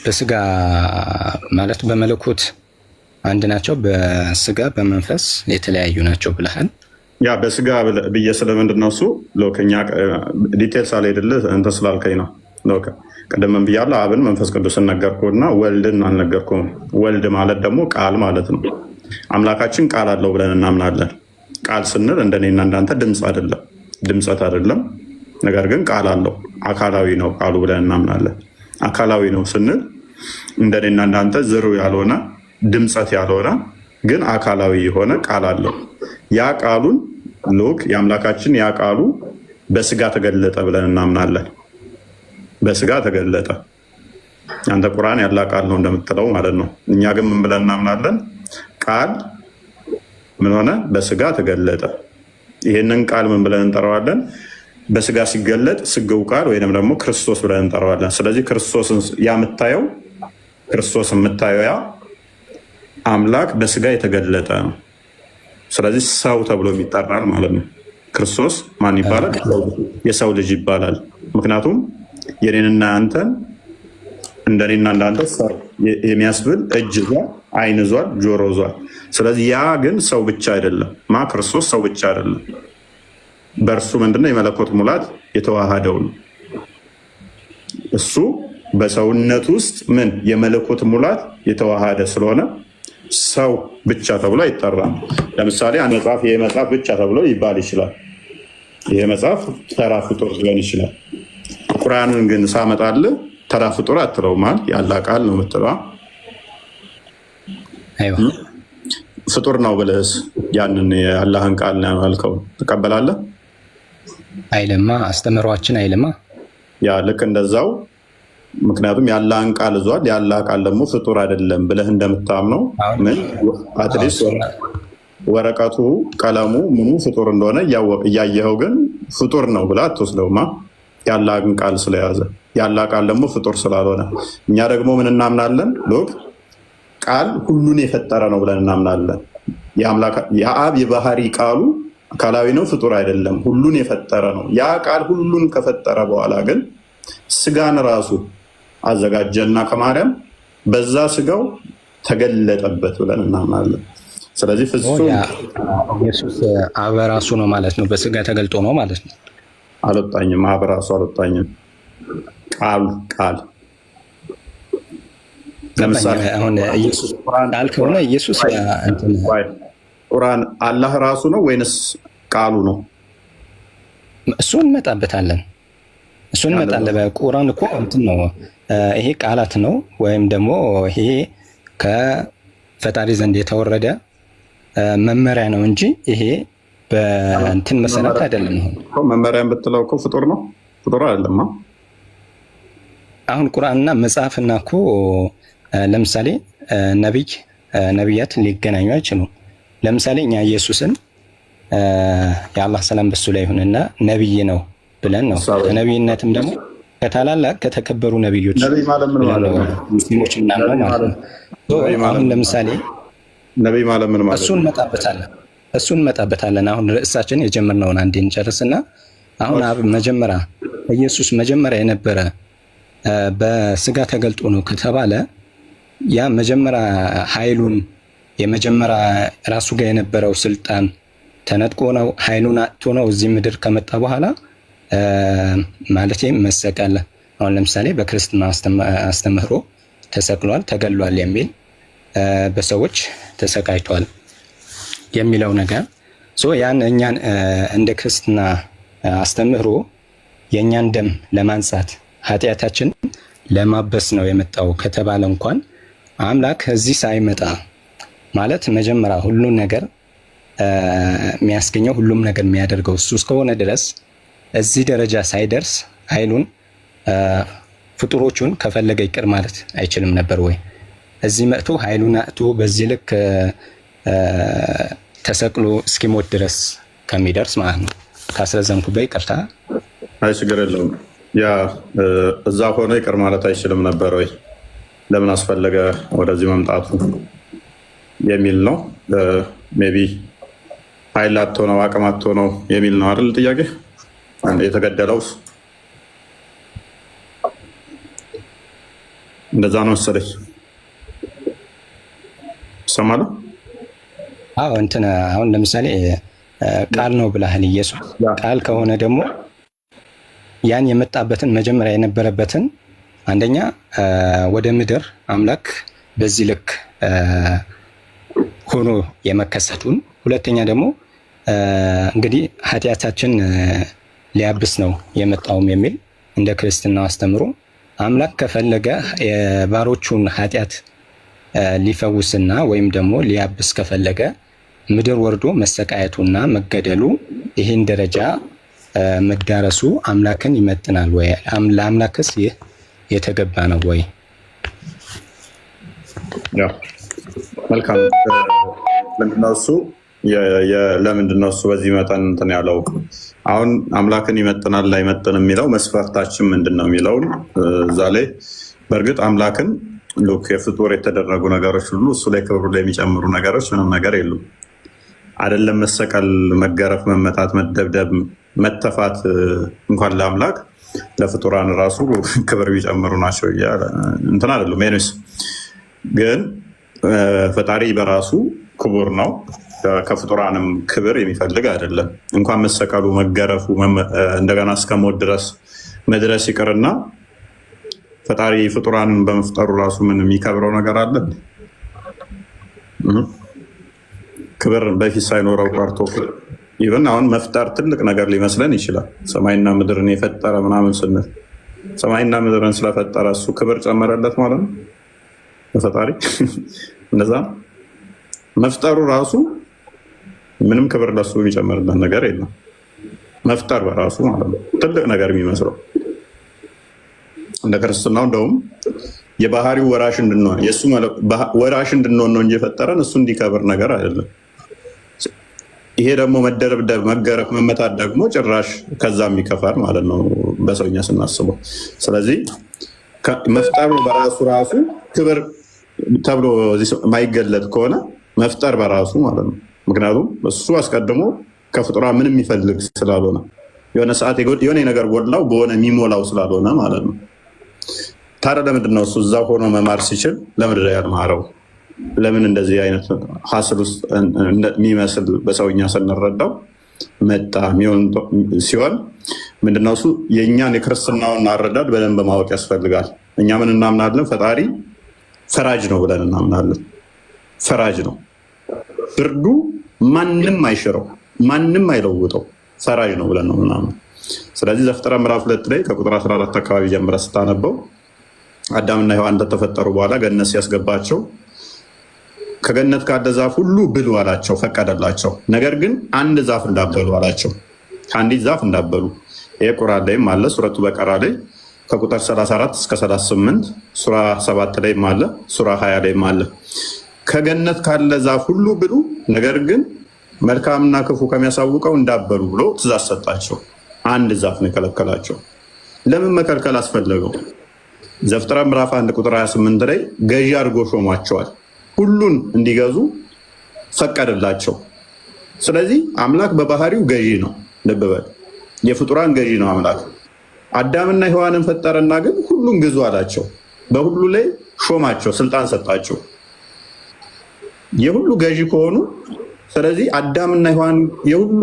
በስጋ ማለት በመለኮት አንድ ናቸው፣ በስጋ በመንፈስ የተለያዩ ናቸው ብለሃል። ያ በስጋ ብዬ ስለምንድን ነው እሱ ሎከኛ ዲቴልስ አልሄድልህ እንትን ስላልከኝ ነው። ሎከ ቀደም ብያለሁ። አብን መንፈስ ቅዱስን ነገርኩህና ወልድን አልነገርኩህም። ወልድ ማለት ደግሞ ቃል ማለት ነው። አምላካችን ቃል አለው ብለን እናምናለን። ቃል ስንል እንደኔና እንዳንተ ድምፅ አይደለም፣ ድምፀት አይደለም። ነገር ግን ቃል አለው፣ አካላዊ ነው ቃሉ ብለን እናምናለን። አካላዊ ነው ስንል እንደኔና እንዳንተ ዝሩ ያልሆነ ድምፀት ያልሆነ ግን አካላዊ የሆነ ቃል አለው። ያ ቃሉን ሎክ የአምላካችን ያ ቃሉ በስጋ ተገለጠ ብለን እናምናለን። በስጋ ተገለጠ። አንተ ቁርአን ያላ ቃል ነው እንደምትለው ማለት ነው። እኛ ግን ምን ብለን እናምናለን? ቃል ምን ሆነ? በስጋ ተገለጠ። ይሄንን ቃል ምን ብለን እንጠራዋለን? በስጋ ሲገለጥ ስጋው ቃል ወይንም ደግሞ ክርስቶስ ብለን እንጠራዋለን። ስለዚህ ክርስቶስን የምታየው ክርስቶስ የምታየው ያ አምላክ በስጋ የተገለጠ ነው። ስለዚህ ሰው ተብሎ ይጠራል ማለት ነው። ክርስቶስ ማን ይባላል? የሰው ልጅ ይባላል። ምክንያቱም የኔንና አንተን እንደኔና እንዳንተ ሰው የሚያስብል እጅ ይዟል፣ አይን ይዟል፣ ጆሮ ይዟል። ስለዚህ ያ ግን ሰው ብቻ አይደለም። ክርስቶስ ሰው ብቻ አይደለም። በእርሱ ምንድነው የመለኮት ሙላት የተዋሃደው ነው። እሱ በሰውነት ውስጥ ምን የመለኮት ሙላት የተዋሃደ ስለሆነ ሰው ብቻ ተብሎ አይጠራም። ለምሳሌ አንድ መጽሐፍ ይሄ መጽሐፍ ብቻ ተብሎ ይባል ይችላል። ይሄ መጽሐፍ ተራ ፍጡር ሊሆን ይችላል። ቁርአንን ግን ሳመጣልህ ተራ ፍጡር አትለውም። ያላ ቃል ነው የምትለው። ፍጡር ነው ብለህስ ያንን የአላህን ቃል ነው ያልከው ትቀበላለህ? አይልማ። አስተምሯችን አይልማ። ያ ልክ እንደዛው ምክንያቱም ያላህን ቃል ይዟል። ያላህ ቃል ደግሞ ፍጡር አይደለም ብለህ እንደምታምነው ምን አትሊስት ወረቀቱ ቀለሙ ምኑ ፍጡር እንደሆነ እያየኸው ግን ፍጡር ነው ብለህ አትወስደውማ። ያላህን ቃል ስለያዘ ያላህ ቃል ደግሞ ፍጡር ስላልሆነ እኛ ደግሞ ምን እናምናለን? ሎክ ቃል ሁሉን የፈጠረ ነው ብለን እናምናለን። የአብ የባህሪ ቃሉ አካላዊ ነው፣ ፍጡር አይደለም፣ ሁሉን የፈጠረ ነው። ያ ቃል ሁሉን ከፈጠረ በኋላ ግን ስጋን ራሱ አዘጋጀና ከማርያም በዛ ስጋው ተገለጠበት ብለን እናምናለን። ስለዚህ ፍጹም ኢየሱስ አብ ራሱ ነው ማለት ነው። በስጋ ተገልጦ ነው ማለት ነው። አልወጣኝም፣ አብ ራሱ አልወጣኝም። ቃል ለምሳሌ አሁን ኢየሱስ ቃል ከሆነ ኢየሱስ ቁርአን አላህ ራሱ ነው ወይንስ ቃሉ ነው? እሱን እንመጣበታለን። በቁርአን እኮ እንትን ነው ይሄ ቃላት ነው ወይም ደግሞ ይሄ ከፈጣሪ ዘንድ የተወረደ መመሪያ ነው እንጂ ይሄ በእንትን መሰረት አይደለም። መመሪያን ብትለው እኮ ፍጡር ነው፣ ፍጡር አይደለም። አሁን ቁርአንና መጽሐፍና እኮ ለምሳሌ ነቢያት ሊገናኙ አይችሉም። ለምሳሌ እኛ ኢየሱስን የአላህ ሰላም በሱ ላይ ይሁንና ነቢይ ነው ብለን ነው። ከነቢይነትም ደግሞ ከታላላቅ ከተከበሩ ነቢዮች ሙስሊሞች እናምነው ማለት ነው። አሁን ለምሳሌ ነቢይ ማለት ምን ማለት ነው? እሱን እንመጣበታለን። አሁን ርዕሳችን የጀመርነውን አንዴ እንጨርስና አሁን አብ መጀመሪያ ኢየሱስ መጀመሪያ የነበረ በስጋ ተገልጦ ነው ከተባለ ያ መጀመሪያ ኃይሉን የመጀመሪያ ራሱ ጋር የነበረው ስልጣን ተነጥቆ ነው ኃይሉን አጥቶ ነው እዚህ ምድር ከመጣ በኋላ ማለት መሰቀል። አሁን ለምሳሌ በክርስትና አስተምህሮ ተሰቅሏል፣ ተገሏል የሚል በሰዎች ተሰቃይቷል የሚለው ነገር ያን እኛን እንደ ክርስትና አስተምህሮ የእኛን ደም ለማንጻት ኃጢአታችን ለማበስ ነው የመጣው ከተባለ እንኳን አምላክ እዚህ ሳይመጣ ማለት መጀመሪያ ሁሉን ነገር የሚያስገኘው ሁሉም ነገር የሚያደርገው እሱ እስከሆነ ድረስ እዚህ ደረጃ ሳይደርስ ኃይሉን ፍጡሮቹን ከፈለገ ይቅር ማለት አይችልም ነበር ወይ? እዚህ መጥቶ ኃይሉን አጥቶ በዚህ ልክ ተሰቅሎ እስኪሞት ድረስ ከሚደርስ ማለት ነው። ካስረዘምኩ በይቅርታ። አይ ችግር የለውም። ያ እዛ ሆኖ ይቅር ማለት አይችልም ነበር ወይ? ለምን አስፈለገ ወደዚህ መምጣቱ የሚል ነው። ሜይ ቢ ኃይል አጥቶ ነው አቅም አጥቶ ነው የሚል ነው አይደል ጥያቄ? የተገደለው እንደዛ ነው መሰለኝ። ሰማለ? አዎ እንትን አሁን ለምሳሌ ቃል ነው ብለሃል ኢየሱስ። ቃል ከሆነ ደግሞ ያን የመጣበትን መጀመሪያ የነበረበትን አንደኛ ወደ ምድር አምላክ በዚህ ልክ ሆኖ የመከሰቱን፣ ሁለተኛ ደግሞ እንግዲህ ኃጢአታችን ሊያብስ ነው የመጣውም የሚል እንደ ክርስትናው አስተምሮ አምላክ ከፈለገ የባሮቹን ኃጢአት ሊፈውስና ወይም ደግሞ ሊያብስ ከፈለገ ምድር ወርዶ መሰቃየቱና መገደሉ ይህን ደረጃ መዳረሱ አምላክን ይመጥናል ወይ? ለአምላክስ ይህ የተገባ ነው ወይ? መልካም። ምንድነው እሱ ለምንድነው እሱ በዚህ መጠን እንትን ያለው? አሁን አምላክን ይመጥናል ላይመጥን የሚለው መስፈርታችን ምንድን ነው የሚለውን እዛ ላይ በእርግጥ አምላክን ሉክ የፍጡር የተደረጉ ነገሮች ሁሉ እሱ ላይ ክብሩ ላይ የሚጨምሩ ነገሮች ምንም ነገር የሉም። አይደለም መሰቀል፣ መገረፍ፣ መመታት፣ መደብደብ፣ መተፋት እንኳን ለአምላክ ለፍጡራን ራሱ ክብር ቢጨምሩ ናቸው እንትን አይደሉም። ሜኑስ ግን ፈጣሪ በራሱ ክቡር ነው። ከፍጡራንም ክብር የሚፈልግ አይደለም። እንኳን መሰቀሉ፣ መገረፉ እንደገና እስከ ሞት ድረስ መድረስ ይቅርና ፈጣሪ ፍጡራንን በመፍጠሩ ራሱ ምን የሚከብረው ነገር አለ? ክብር በፊት ሳይኖረው ቀርቶ ኢቨን አሁን መፍጠር ትልቅ ነገር ሊመስለን ይችላል። ሰማይና ምድርን የፈጠረ ምናምን ስንል ሰማይና ምድርን ስለፈጠረ እሱ ክብር ጨመረለት ማለት ነው ለፈጣሪ። እንደዛ መፍጠሩ ራሱ ምንም ክብር ለሱ የሚጨምርበት ነገር የለም። መፍጠር በራሱ ማለት ነው ትልቅ ነገር የሚመስለው። እንደ ክርስትናው እንደውም የባህሪው ወራሽ እንድንሆን የእሱ ወራሽ እንድንሆን ነው እንጂ የፈጠረን እሱ እንዲከብር ነገር አይደለም። ይሄ ደግሞ መደብደብ፣ መገረፍ፣ መመታት ደግሞ ጭራሽ ከዛም ይከፋል ማለት ነው በሰውኛ ስናስበው። ስለዚህ መፍጠሩ በራሱ ራሱ ክብር ተብሎ ማይገለጥ ከሆነ መፍጠር በራሱ ማለት ነው። ምክንያቱም እሱ አስቀድሞ ከፍጡራ ምንም የሚፈልግ ስላልሆነ የሆነ ሰዓት የሆነ ነገር ጎድላው በሆነ የሚሞላው ስላልሆነ ማለት ነው። ታዲያ ለምንድን ነው እሱ እዛ ሆኖ መማር ሲችል ለምንድን ያልማረው? ለምን እንደዚህ አይነት ሀስል ውስጥ የሚመስል በሰውኛ ስንረዳው መጣ ሲሆን ምንድነው እሱ የእኛን የክርስትናውን አረዳድ በደንብ ማወቅ ያስፈልጋል። እኛ ምን እናምናለን? ፈጣሪ ፈራጅ ነው ብለን እናምናለን። ፈራጅ ነው። ፍርዱ ማንም አይሽረው፣ ማንም አይለውጠው። ፈራጅ ነው ብለን ነው ምናምን። ስለዚህ ዘፍጥረት ምዕራፍ 2 ላይ ከቁጥር 14 አካባቢ ጀምረ ስታነበው አዳምና ሔዋን እንደተፈጠሩ በኋላ ገነት ሲያስገባቸው ከገነት ካለ ዛፍ ሁሉ ብሉ አላቸው፣ ፈቀደላቸው። ነገር ግን አንድ ዛፍ እንዳበሉ አላቸው። ከአንዲት ዛፍ እንዳበሉ ይሄ ቁርአን ላይም አለ። ሱረቱ በቀራ ላይ ከቁጥር 34 እስከ 38፣ ሱራ 7 ላይም አለ፣ ሱራ 20 ላይም አለ። ከገነት ካለ ዛፍ ሁሉ ብሉ፣ ነገር ግን መልካምና ክፉ ከሚያሳውቀው እንዳበሉ ብሎ ትእዛዝ ሰጣቸው። አንድ ዛፍ ነው የከለከላቸው። ለምን መከልከል አስፈለገው? ዘፍጥረት ምዕራፍ 1 ቁጥር 28 ላይ ገዢ አድርጎ ሾሟቸዋል። ሁሉን እንዲገዙ ፈቀደላቸው። ስለዚህ አምላክ በባህሪው ገዢ ነው። ልብ በል፣ የፍጡራን ገዢ ነው አምላክ። አዳምና ሔዋንን ፈጠረና ግን ሁሉን ግዙ አላቸው። በሁሉ ላይ ሾማቸው፣ ስልጣን ሰጣቸው። የሁሉ ገዢ ከሆኑ ስለዚህ አዳምና ሔዋን የሁሉ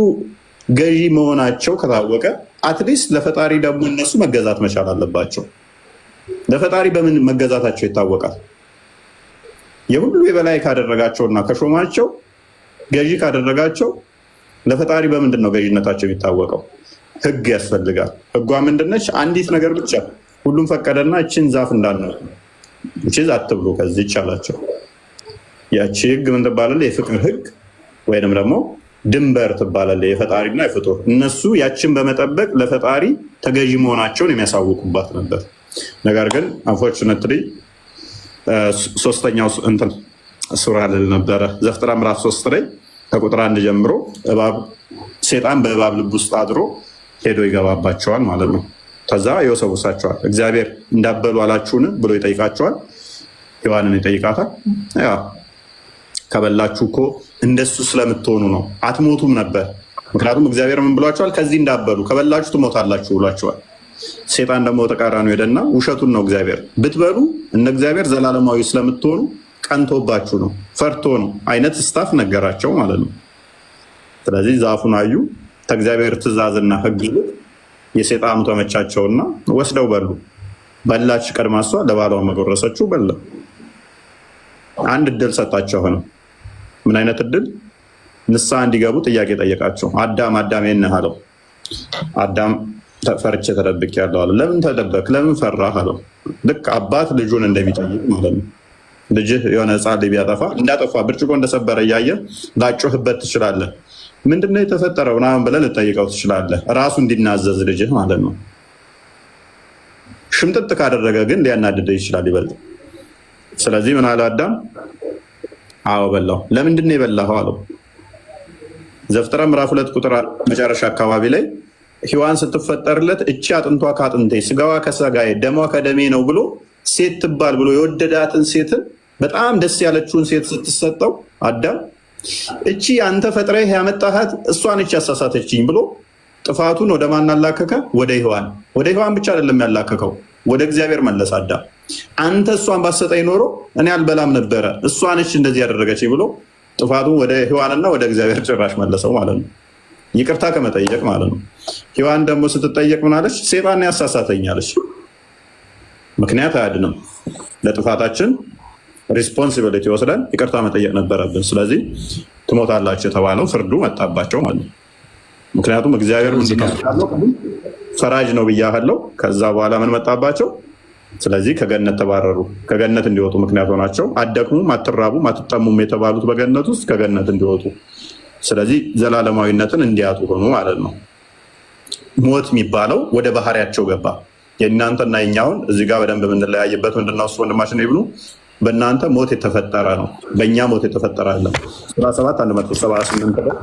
ገዢ መሆናቸው ከታወቀ አትሊስት ለፈጣሪ ደግሞ እነሱ መገዛት መቻል አለባቸው። ለፈጣሪ በምን መገዛታቸው ይታወቃል? የሁሉ የበላይ ካደረጋቸውና ከሾማቸው ገዢ ካደረጋቸው ለፈጣሪ በምንድን ነው ገዢነታቸው የሚታወቀው? ሕግ ያስፈልጋል። ሕጓ ምንድነች? አንዲት ነገር ብቻ። ሁሉም ፈቀደና እችን ዛፍ እንዳልነው እቺ አትብሉ ከዚህ ይቻላቸው። ያቺ ሕግ ምን ትባላለች? የፍቅር ሕግ ወይንም ደግሞ ድንበር ትባላለች። የፈጣሪና የፍጡር እነሱ ያችን በመጠበቅ ለፈጣሪ ተገዢ መሆናቸውን የሚያሳውቁባት ነበር። ነገር ግን አንፎርቹኔትሊ ሱራ ልል ነበረ። ዘፍጥረት ምዕራፍ 3 ላይ ከቁጥር 1 ጀምሮ ሴጣን በእባብ ልብ ውስጥ አድሮ ሄዶ ይገባባቸዋል ማለት ነው። ከዛ ይወሰውሳቸዋል። እግዚአብሔር እንዳበሉ አላችሁን ብሎ ይጠይቃቸዋል። ሔዋንን ይጠይቃታል። ከበላችሁ እኮ እንደሱ ስለምትሆኑ ነው፣ አትሞቱም ነበር። ምክንያቱም እግዚአብሔር ምን ብሏቸዋል? ከዚህ እንዳበሉ ከበላችሁ ትሞታላችሁ ብሏቸዋል። ሴጣን ደግሞ ተቃራኒ ሄደና ውሸቱን ነው እግዚአብሔር ብትበሉ እነ እግዚአብሔር ዘላለማዊ ስለምትሆኑ ቀንቶባችሁ ነው፣ ፈርቶ ነው አይነት ስታፍ ነገራቸው ማለት ነው። ስለዚህ ዛፉን አዩ፣ ከእግዚአብሔር ትእዛዝና ሕግ ይልቅ የሴጣኑ ተመቻቸውና ወስደው በሉ። በላች ቀድማ እሷ ለባሏ መጎረሰችው፣ በላ። አንድ እድል ሰጣቸው። ሆነ ምን አይነት እድል? ንስሐ እንዲገቡ ጥያቄ ጠየቃቸው። አዳም አዳም የት ነህ አለው። አዳም ፈርቼ ተደብቄያለሁ አለ። ለምን ተደበቅ? ለምን ፈራህ አለው። ልክ አባት ልጁን እንደሚጠይቅ ማለት ነው። ልጅህ የሆነ ሕፃን ልጅ ቢያጠፋ እንዳጠፋ ብርጭቆ እንደሰበረ እያየ ላጮህበት ትችላለህ። ምንድነው የተፈጠረው ምናምን ብለህ ልጠይቀው ትችላለህ። ራሱ እንዲናዘዝ ልጅህ ማለት ነው። ሽምጥጥ ካደረገ ግን ሊያናድደህ ይችላል ይበልጥ። ስለዚህ ምን አለ አዳም? አዎ በላሁ። ለምንድን ነው የበላኸው አለው። ዘፍጥረት ምዕራፍ 2 ቁጥር መጨረሻ አካባቢ ላይ ሔዋን ስትፈጠርለት እቺ አጥንቷ ከአጥንቴ ስጋዋ ከስጋዬ ደሟ ከደሜ ነው ብሎ ሴት ትባል ብሎ የወደዳትን ሴትን በጣም ደስ ያለችውን ሴት ስትሰጠው አዳም እቺ አንተ ፈጥረህ ያመጣሃት እሷ ነች ያሳሳተችኝ ብሎ ጥፋቱን ወደ ማን አላከከ? ወደ ሔዋን። ወደ ሔዋን ብቻ አይደለም ያላከከው፣ ወደ እግዚአብሔር መለስ። አዳም አንተ እሷን ባሰጠኝ ኖሮ እኔ አልበላም ነበረ፣ እሷ ነች እንደዚህ ያደረገችኝ ብሎ ጥፋቱን ወደ ሔዋንና ወደ እግዚአብሔር ጭራሽ መለሰው ማለት ነው። ይቅርታ ከመጠየቅ ማለት ነው። ሔዋን ደግሞ ስትጠየቅ ምን አለች? ሴጣን ያሳሳተኝ አለች። ምክንያት አያድንም። ለጥፋታችን ሪስፖንሲቢሊቲ ወስደን ይቅርታ መጠየቅ ነበረብን። ስለዚህ ትሞታላችሁ የተባለው ፍርዱ መጣባቸው ማለት ነው። ምክንያቱም እግዚአብሔር ፈራጅ ነው ብያለሁ። ከዛ በኋላ ምን መጣባቸው? ስለዚህ ከገነት ተባረሩ። ከገነት እንዲወጡ ምክንያት ሆናቸው። አትደክሙም፣ አትራቡም፣ አትጠሙም የተባሉት በገነት ውስጥ ከገነት እንዲወጡ፣ ስለዚህ ዘላለማዊነትን እንዲያጡ ሆኑ ማለት ነው። ሞት የሚባለው ወደ ባህሪያቸው ገባ። የእናንተና የኛውን እዚህ ጋር በደንብ የምንለያይበት ምንድነው? እሱ ወንድማችን ይብሉ በእናንተ ሞት የተፈጠረ ነው፣ በእኛ ሞት የተፈጠረ አለም። ሱራ 7:178 ላይ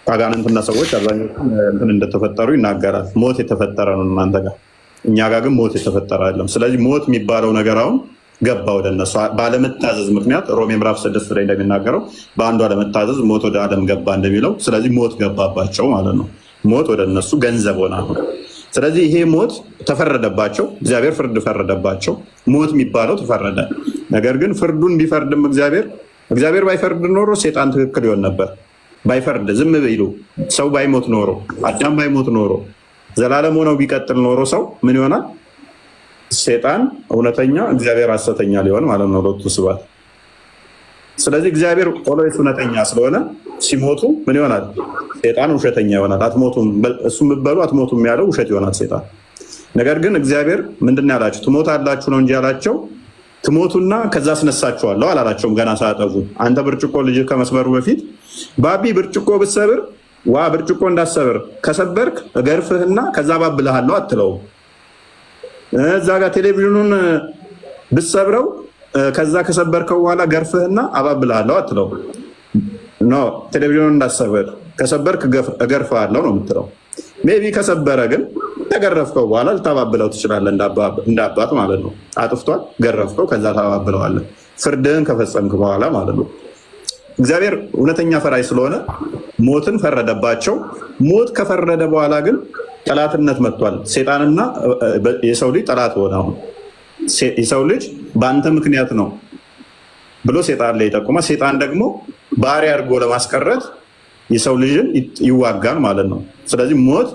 አጋንንትና ሰዎች አብዛኞቹ እንትን እንደተፈጠሩ ይናገራል። ሞት የተፈጠረ ነው እናንተ ጋር፣ እኛ ጋር ግን ሞት የተፈጠረ አለም። ስለዚህ ሞት የሚባለው ነገር አሁን ገባ ወደ እነሱ ባለመታዘዝ ምክንያት። ሮሜ ምዕራፍ 6 ላይ እንደሚናገረው በአንዱ አለመታዘዝ ሞት ወደ ዓለም ገባ እንደሚለው፣ ስለዚህ ሞት ገባባቸው ማለት ነው። ሞት ወደ እነሱ ገንዘብ ሆነ አሁን። ስለዚህ ይሄ ሞት ተፈረደባቸው፣ እግዚአብሔር ፍርድ ፈረደባቸው። ሞት የሚባለው ተፈረደ። ነገር ግን ፍርዱን ቢፈርድም እግዚአብሔር ባይፈርድ ኖሮ ሴጣን ትክክል ይሆን ነበር። ባይፈርድ ዝም ቢሉ ሰው ባይሞት ኖሮ አዳም ባይሞት ኖሮ ዘላለም ሆነው ቢቀጥል ኖሮ ሰው ምን ይሆናል? ሴጣን እውነተኛ፣ እግዚአብሔር ሐሰተኛ ሊሆን ማለት ነው። ለቱ ስባት። ስለዚህ እግዚአብሔር ኦልዌይስ እውነተኛ ስለሆነ ሲሞቱ ምን ይሆናል? ሴጣን ውሸተኛ ይሆናል። አትሞቱም፣ እሱ የምትበሉ አትሞቱም ያለው ውሸት ይሆናል ሴጣን። ነገር ግን እግዚአብሔር ምንድን ነው ያላችሁ? ትሞታላችሁ ነው እንጂ ያላቸው ትሞቱና ከዛ አስነሳችኋለሁ አላላቸውም። ገና ሳያጠፉ አንተ ብርጭቆ ልጅ ከመስበሩ በፊት ባቢ ብርጭቆ ብትሰብር ዋ ብርጭቆ እንዳሰብር ከሰበርክ እገርፍህና ከዛ ባብልሃለሁ አትለውም። እዛ ጋር ቴሌቪዥኑን ብትሰብረው ከዛ ከሰበርከው በኋላ ገርፍህና አባብልሃለሁ አትለውም። ኖ ቴሌቪዥኑን እንዳሰብር ከሰበርክ እገርፍሃለሁ ነው የምትለው። ሜቢ ከሰበረ ግን ተገረፍከው በኋላ ልታባብለው ትችላለህ፣ እንዳባት ማለት ነው። አጥፍቷል፣ ገረፍከው፣ ከዛ ታባብለዋለህ ፍርድህን ከፈጸምክ በኋላ ማለት ነው። እግዚአብሔር እውነተኛ ፈራጅ ስለሆነ ሞትን ፈረደባቸው። ሞት ከፈረደ በኋላ ግን ጠላትነት መጥቷል። ሴጣንና የሰው ልጅ ጠላት ሆነ። አሁን የሰው ልጅ በአንተ ምክንያት ነው ብሎ ሴጣን ላይ ይጠቁማል። ሴጣን ደግሞ ባሪያ አድርጎ ለማስቀረት የሰው ልጅን ይዋጋል ማለት ነው። ስለዚህ ሞት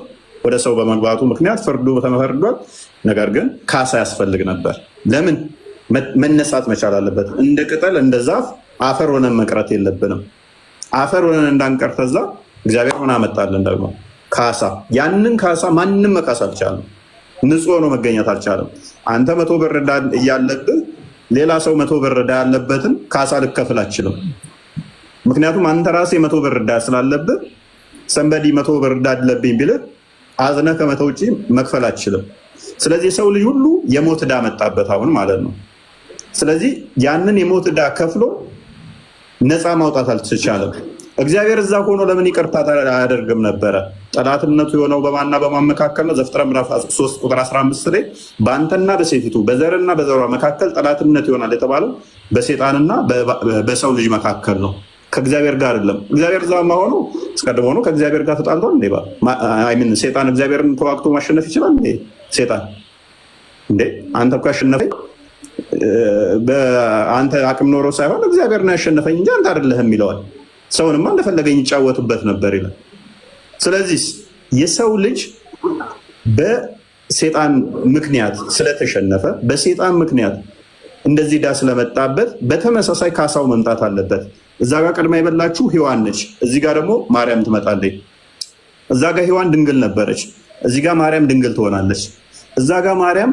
ወደ ሰው በመግባቱ ምክንያት ፍርዱ ተፈርዷል። ነገር ግን ካሳ ያስፈልግ ነበር። ለምን? መነሳት መቻል አለበት። እንደ ቅጠል እንደ ዛፍ አፈር ሆነን መቅረት የለብንም። አፈር ሆነን እንዳንቀር ተዛ እግዚአብሔር ምን አመጣልን? ደግሞ ካሳ። ያንን ካሳ ማንም መካስ አልቻለም። ንጹህ ሆኖ መገኘት አልቻለም። አንተ 100 ብር ዕዳ እያለብህ ሌላ ሰው 100 ብር ዕዳ ያለበትን ካሳ ልከፍል አችልም። ምክንያቱም አንተ ራስህ 100 ብር ዕዳ ስላለብህ ሰንበዲ 100 ብር ዕዳ አለብኝ ቢልህ አዝነህ ከ100 ውጭ መክፈል አችልም። ስለዚህ የሰው ልጅ ሁሉ የሞት ዕዳ መጣበት አሁን ማለት ነው። ስለዚህ ያንን የሞት ዕዳ ከፍሎ ነፃ ማውጣት አልተቻለም። እግዚአብሔር እዛ ሆኖ ለምን ይቅርታ አያደርግም ነበረ? ጠላትነቱ የሆነው በማንና በማን መካከል ነው? ዘፍጥረት ምዕራፍ 3 ቁጥር 15 ላይ በአንተና በሴቲቱ በዘርና በዘሯ መካከል ጠላትነት ይሆናል የተባለው በሴጣንና በሰው ልጅ መካከል ነው፣ ከእግዚአብሔር ጋር አይደለም። እግዚአብሔር እዛ ሆኖ አስቀድሞ ነው ከእግዚአብሔር ጋር ተጣልቷል እንዴ? ሴጣን እግዚአብሔርን ተዋግቶ ማሸነፍ ይችላል እንዴ? ሴጣን እንዴ አንተ እኮ ያሸነፈኝ በአንተ አቅም ኖሮ ሳይሆን እግዚአብሔር ነው ያሸነፈኝ እንጂ አንተ አይደለህም ይለዋል። ሰውንማ እንደፈለገኝ ይጫወቱበት ነበር ይላል። ስለዚህ የሰው ልጅ በሴጣን ምክንያት ስለተሸነፈ በሴጣን ምክንያት እንደዚህ ዳ ስለመጣበት በተመሳሳይ ካሳው መምጣት አለበት። እዛ ጋር ቀድማ የበላችሁ ሔዋን ነች፣ እዚህ ጋር ደግሞ ማርያም ትመጣለች። እዛ ጋር ሔዋን ድንግል ነበረች፣ እዚህ ጋር ማርያም ድንግል ትሆናለች። እዛ ጋር ማርያም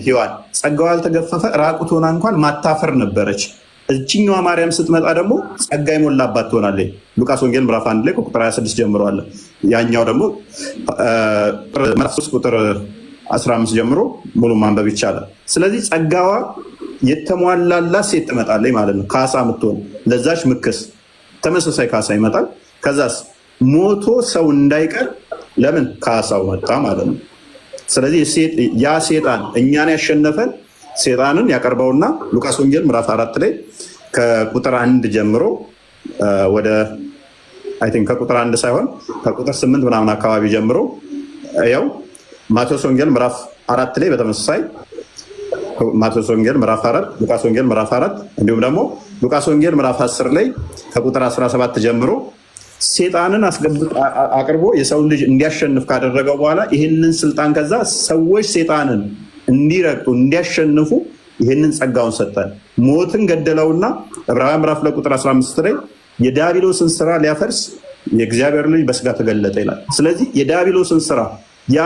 ሔዋን ጸጋዋ ያልተገፈፈ ራቁት ሆና እንኳን ማታፈር ነበረች። እችኛዋ ማርያም ስትመጣ ደግሞ ጸጋ የሞላባት ትሆናለች። ሉቃስ ወንጌል ምዕራፍ 1 ላይ ቁጥር 26 ጀምሮ አለ። ያኛው ደግሞ ምዕራፍ 3 ቁጥር 15 ጀምሮ ሙሉ ማንበብ ይቻላል። ስለዚህ ጸጋዋ የተሟላላት ሴት ትመጣለች ማለት ነው። ካሳ የምትሆን ለዛች ምክስ ተመሳሳይ ካሳ ይመጣል። ከዛስ ሞቶ ሰው እንዳይቀር ለምን ካሳው መጣ ማለት ነው። ስለዚህ ያ ሴጣን እኛን ያሸነፈን ሴጣንን ያቀርበውና ሉቃስ ወንጌል ምዕራፍ 4 ላይ ከቁጥር 1 ጀምሮ ወደ ከቁጥር 1 ሳይሆን ከቁጥር 8 ምናምን አካባቢ ጀምሮ ያው ማቴዎስ ወንጌል ምዕራፍ 4 ላይ በተመሳሳይ ማቴዎስ ወንጌል ምዕራፍ 4 ሉቃስ ወንጌል ምዕራፍ 4 እንዲሁም ደግሞ ሉቃስ ወንጌል ምዕራፍ 10 ላይ ከቁጥር 17 ጀምሮ ሴጣንን አቅርቦ የሰው ልጅ እንዲያሸንፍ ካደረገው በኋላ ይህንን ስልጣን ከዛ ሰዎች ሴጣንን እንዲረግጡ እንዲያሸንፉ ይህንን ጸጋውን ሰጠን። ሞትን ገደለውና ዕብራውያን ምዕራፍ ለቁጥር 15 ላይ የዲያብሎስን ስራ ሊያፈርስ የእግዚአብሔር ልጅ በስጋ ተገለጠ ይላል። ስለዚህ የዲያብሎስን ስራ ያ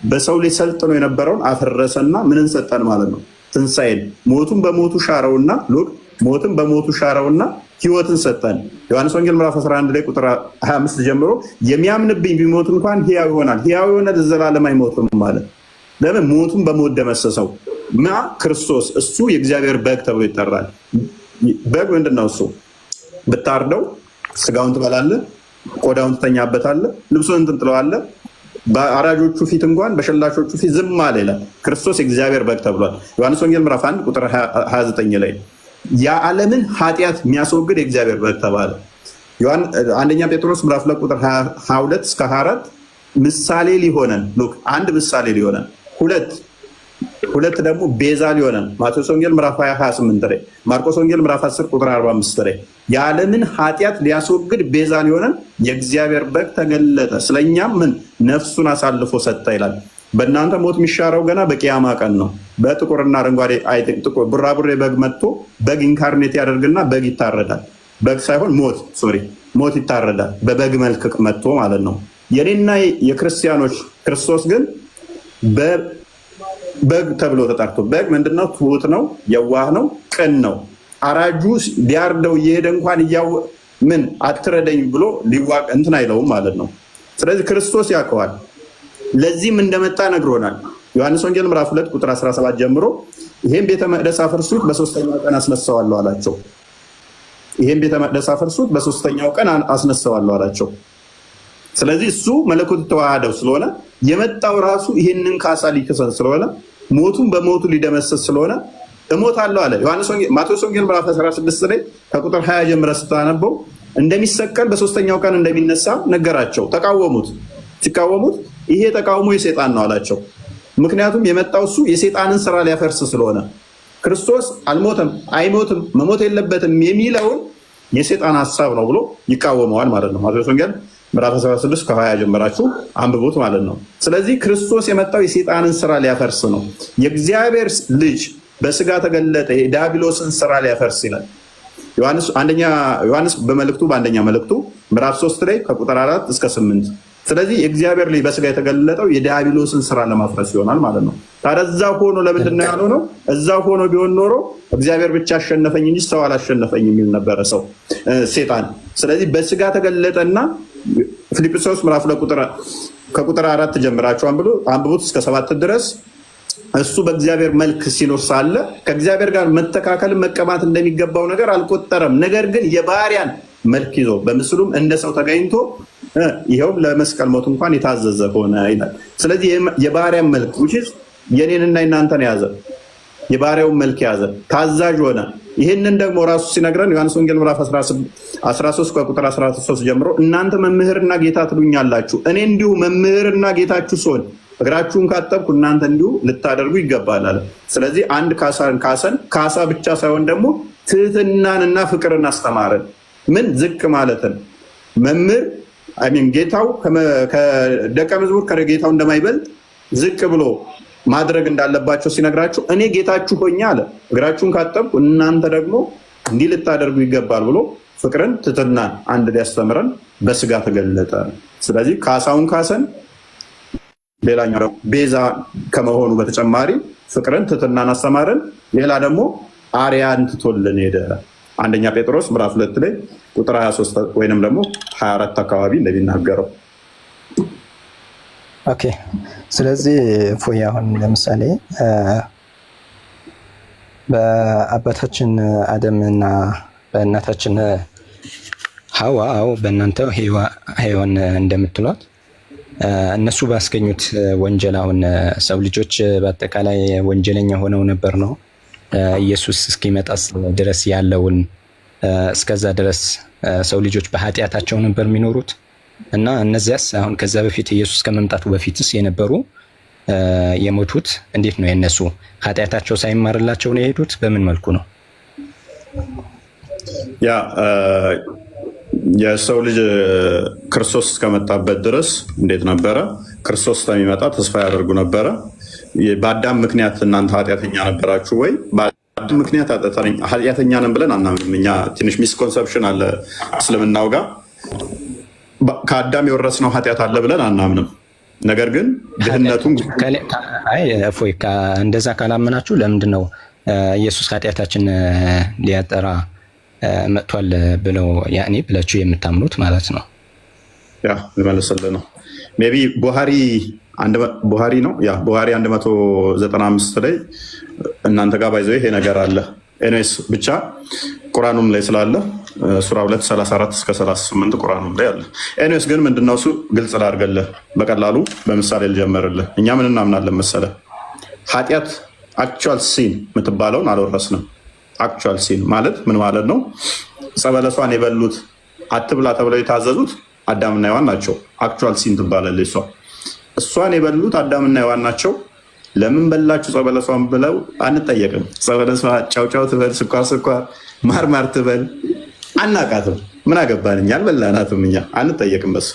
በሰው ላይ ሰልጥኖ የነበረውን አፈረሰና ምንን ሰጠን ማለት ነው? ትንሣኤን። ሞቱን በሞቱ ሻረውና ሞትን በሞቱ ሻረውና ህይወትን ሰጠን። ዮሐንስ ወንጌል ምዕራፍ 11 ላይ ቁጥር 25 ጀምሮ የሚያምንብኝ ቢሞት እንኳን ሕያው ይሆናል። ሕያው የሆነ ለዘላለም አይሞትም ማለት ለምን? ሞቱን በሞት ደመሰሰው። ክርስቶስ እሱ የእግዚአብሔር በግ ተብሎ ይጠራል። በግ ምንድነው? እሱ ብታርደው ስጋውን ትበላለህ፣ ቆዳውን ትተኛበታለህ፣ ልብሱን ትጥለዋለህ። በአራጆቹ ፊት እንኳን በሸላቾቹ ፊት ዝም አለ ይላል። ክርስቶስ የእግዚአብሔር በግ ተብሏል። ዮሐንስ ወንጌል ምዕራፍ 1 ቁጥር 29 ላይ የዓለምን ኃጢአት የሚያስወግድ የእግዚአብሔር በግ ተባለ። አንደኛ ጴጥሮስ ምዕራፍ 2 ቁጥር 22 እስከ 24 ምሳሌ ሊሆነን አንድ ምሳሌ ሊሆነን ሁለት ደግሞ ቤዛ ሊሆነን ማቴዎስ ወንጌል ምዕራፍ 28 ላይ ማርቆስ ወንጌል ምዕራፍ 10 ቁጥር 45 ላይ የዓለምን ኃጢአት ሊያስወግድ ቤዛ ሊሆነን የእግዚአብሔር በግ ተገለጠ፣ ስለኛም ነፍሱን አሳልፎ ሰጠ ይላል። በእናንተ ሞት የሚሻረው ገና በቂያማ ቀን ነው። በጥቁርና አረንጓዴ ቡራቡሬ በግ መጥቶ በግ ኢንካርኔት ያደርግና በግ ይታረዳል። በግ ሳይሆን ሞት ይታረዳል በበግ መልክ መጥቶ ማለት ነው። የኔና የክርስቲያኖች ክርስቶስ ግን በግ ተብሎ ተጠርቶ በግ ምንድነው? ትሁት ነው፣ የዋህ ነው፣ ቅን ነው። አራጁ ሊያርደው እየሄደ እንኳን አትረደኝ ብሎ ሊዋቅ እንትን አይለውም ማለት ነው። ስለዚህ ክርስቶስ ያውቀዋል። ለዚህም እንደመጣ ነግሮናል። ዮሐንስ ወንጌል ምዕራፍ 2 ቁጥር 17 ጀምሮ ይሄን ቤተ መቅደስ አፍርሱት በሶስተኛው ቀን አስነሳዋለሁ አላቸው። ይሄን ቤተ መቅደስ አፍርሱት በሶስተኛው ቀን አስነሳዋለሁ አላቸው። ስለዚህ እሱ መለኮት ተዋህደው ስለሆነ የመጣው ራሱ ይሄንን ካሳ ሊከሰን ስለሆነ ሞቱን በሞቱ ሊደመሰስ ስለሆነ እሞታለሁ አለ። ማቴዎስ ወንጌል ምዕራፍ 16 ላይ ከቁጥር 20 ጀምረ ስታነበው እንደሚሰቀል በሶስተኛው ቀን እንደሚነሳ ነገራቸው። ተቃወሙት። ሲቃወሙት ይሄ ተቃውሞ የሰይጣን ነው አላቸው። ምክንያቱም የመጣው እሱ የሰይጣንን ስራ ሊያፈርስ ስለሆነ ክርስቶስ አልሞተም፣ አይሞትም፣ መሞት የለበትም የሚለውን የሰይጣን ሀሳብ ነው ብሎ ይቃወመዋል ማለት ነው። ማቴዎስ ወንጌል ምዕራፍ 16 ከ20 ጀምራችሁ አንብቡት ማለት ነው። ስለዚህ ክርስቶስ የመጣው የሰይጣንን ስራ ሊያፈርስ ነው። የእግዚአብሔር ልጅ በስጋ ተገለጠ የዲያብሎስን ስራ ሊያፈርስ ይላል ዮሐንስ በአንደኛ መልእክቱ ምዕራፍ 3 ላይ ከቁጥር 4 እስከ 8። ስለዚህ የእግዚአብሔር ልጅ በስጋ የተገለጠው የዲያብሎስን ስራ ለማፍረስ ይሆናል ማለት ነው። ታዲያ እዛ ሆኖ ለምንድን ነው ያልሆነው? እዛ ሆኖ ቢሆን ኖሮ እግዚአብሔር ብቻ አሸነፈኝ እንጂ ሰው አላሸነፈኝ የሚል ነበረ ሴጣን። ስለዚህ በስጋ ተገለጠና ፊልጵስዩስ ምዕራፍ ከቁጥር 4 ጀምራችሁ አንብቡት እስከ 7 ድረስ እሱ በእግዚአብሔር መልክ ሲኖር ሳለ ከእግዚአብሔር ጋር መተካከል መቀማት እንደሚገባው ነገር አልቆጠረም። ነገር ግን የባሪያን መልክ ይዞ በምስሉም እንደ ሰው ተገኝቶ ይኸው ለመስቀል ሞት እንኳን የታዘዘ ሆነ ይላል። ስለዚህ የባሪያን መልክ የኔንና የናንተን ያዘ፣ የባሪያውን መልክ ያዘ፣ ታዛዥ ሆነ። ይህንን ደግሞ ራሱ ሲነግረን ዮሐንስ ወንጌል ምዕራፍ 13 ከቁጥር 13 ጀምሮ እናንተ መምህርና ጌታ ትሉኛላችሁ፣ እኔ እንዲሁ መምህርና ጌታችሁ ስሆን እግራችሁን ካጠብኩ እናንተ እንዲሁ ልታደርጉ ይገባል አለ። ስለዚህ አንድ ካሳ ብቻ ሳይሆን ደግሞ ትህትናንና ፍቅርን አስተማረን። ምን ዝቅ ማለትን መምህር ጌታው ከደቀ መዝሙር ከጌታው እንደማይበልጥ ዝቅ ብሎ ማድረግ እንዳለባቸው ሲነግራቸው እኔ ጌታችሁ ሆኜ አለ እግራችሁን ካጠብኩ እናንተ ደግሞ እንዲህ ልታደርጉ ይገባል ብሎ ፍቅርን ትህትናን አንድ ሊያስተምረን በስጋ ተገለጠ። ስለዚህ ካሳውን ካሰን፣ ሌላኛው ቤዛ ከመሆኑ በተጨማሪ ፍቅርን ትህትናን አስተማረን። ሌላ ደግሞ አርያን ትቶልን ሄደ። አንደኛ ጴጥሮስ ምዕራፍ 2 ላይ ቁጥር 23 ወይንም ደግሞ 24 አካባቢ እንደሚናገረው። ኦኬ። ስለዚህ ፎይ አሁን ለምሳሌ በአባታችን አደምና በእናታችን ሐዋ በእናንተ ሔዋን እንደምትሏት እነሱ ባስገኙት ወንጀል አሁን ሰው ልጆች በአጠቃላይ ወንጀለኛ ሆነው ነበር ነው ኢየሱስ እስኪመጣ ድረስ ያለውን እስከዛ ድረስ ሰው ልጆች በኃጢአታቸው ነበር የሚኖሩት እና እነዚያስ አሁን ከዛ በፊት ኢየሱስ ከመምጣቱ በፊትስ የነበሩ የሞቱት እንዴት ነው? የነሱ ኃጢአታቸው ሳይማርላቸው ነው የሄዱት? በምን መልኩ ነው? ያ የሰው ልጅ ክርስቶስ እስከመጣበት ድረስ እንዴት ነበረ? ክርስቶስ እስከሚመጣ ተስፋ ያደርጉ ነበረ። በአዳም ምክንያት እናንተ ኃጢአተኛ ነበራችሁ ወይ? በአዳም ምክንያት ኃጢአተኛ ነን ብለን አናምንም። እኛ ትንሽ ሚስኮንሰፕሽን አለ እስልምናው ጋር። ከአዳም የወረስነው ኃጢአት አለ ብለን አናምንም። ነገር ግን ድህነቱን እፎይ እንደዛ ካላመናችሁ ለምንድን ነው ኢየሱስ ኃጢአታችን ሊያጠራ መጥቷል ብለው ያኔ ብላችሁ የምታምኑት ማለት ነው? ያ ልመልስልህ ነው። ሜይ ቢ ቡሃሪ ነው ያ ቡሃሪ 195 ላይ እናንተ ጋር ባይዘው ይሄ ነገር አለ። ኤኒዌይስ ብቻ ቁርአኑም ላይ ስላለ ሱራ 2 34 እስከ 38 ቁርአኑም ላይ አለ። ኤኒዌይስ ግን ምንድነው እሱ ግልጽ ላድርግልህ፣ በቀላሉ በምሳሌ ልጀምርልህ። እኛ ምን እናምናለን መሰለህ? ኃጢአት አክቹዋል ሲን የምትባለውን አልወረስንም። አክቹዋል ሲን ማለት ምን ማለት ነው? ጸበለሷን የበሉት አትብላ ተብለው የታዘዙት አዳምና ሔዋን ናቸው። አክቹዋል ሲን ትባላለች። እሷን የበሉት አዳምና ሔዋን ናቸው። ለምን በላችሁ ጸበለሷን ብለው አንጠየቅም። ጸበለሷ ጫውጫው ትበል፣ ስኳር ስኳር፣ ማርማር ትበል አናቃትም። ምን አገባን እኛ አልበላናትም። እኛ አንጠየቅም በሱ።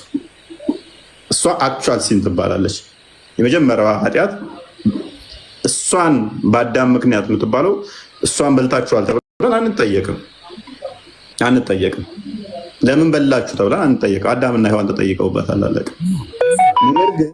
እሷ አክቹዋል ሲን ትባላለች። የመጀመሪያዋ ኃጢአት እሷን በአዳም ምክንያት የምትባለው እሷን በልታችኋል ተብለን አንጠየቅም። ለምን በላችሁ ተብለን አንጠየቅም። አዳምና ሔዋን ተጠይቀውበታል። አለቀ።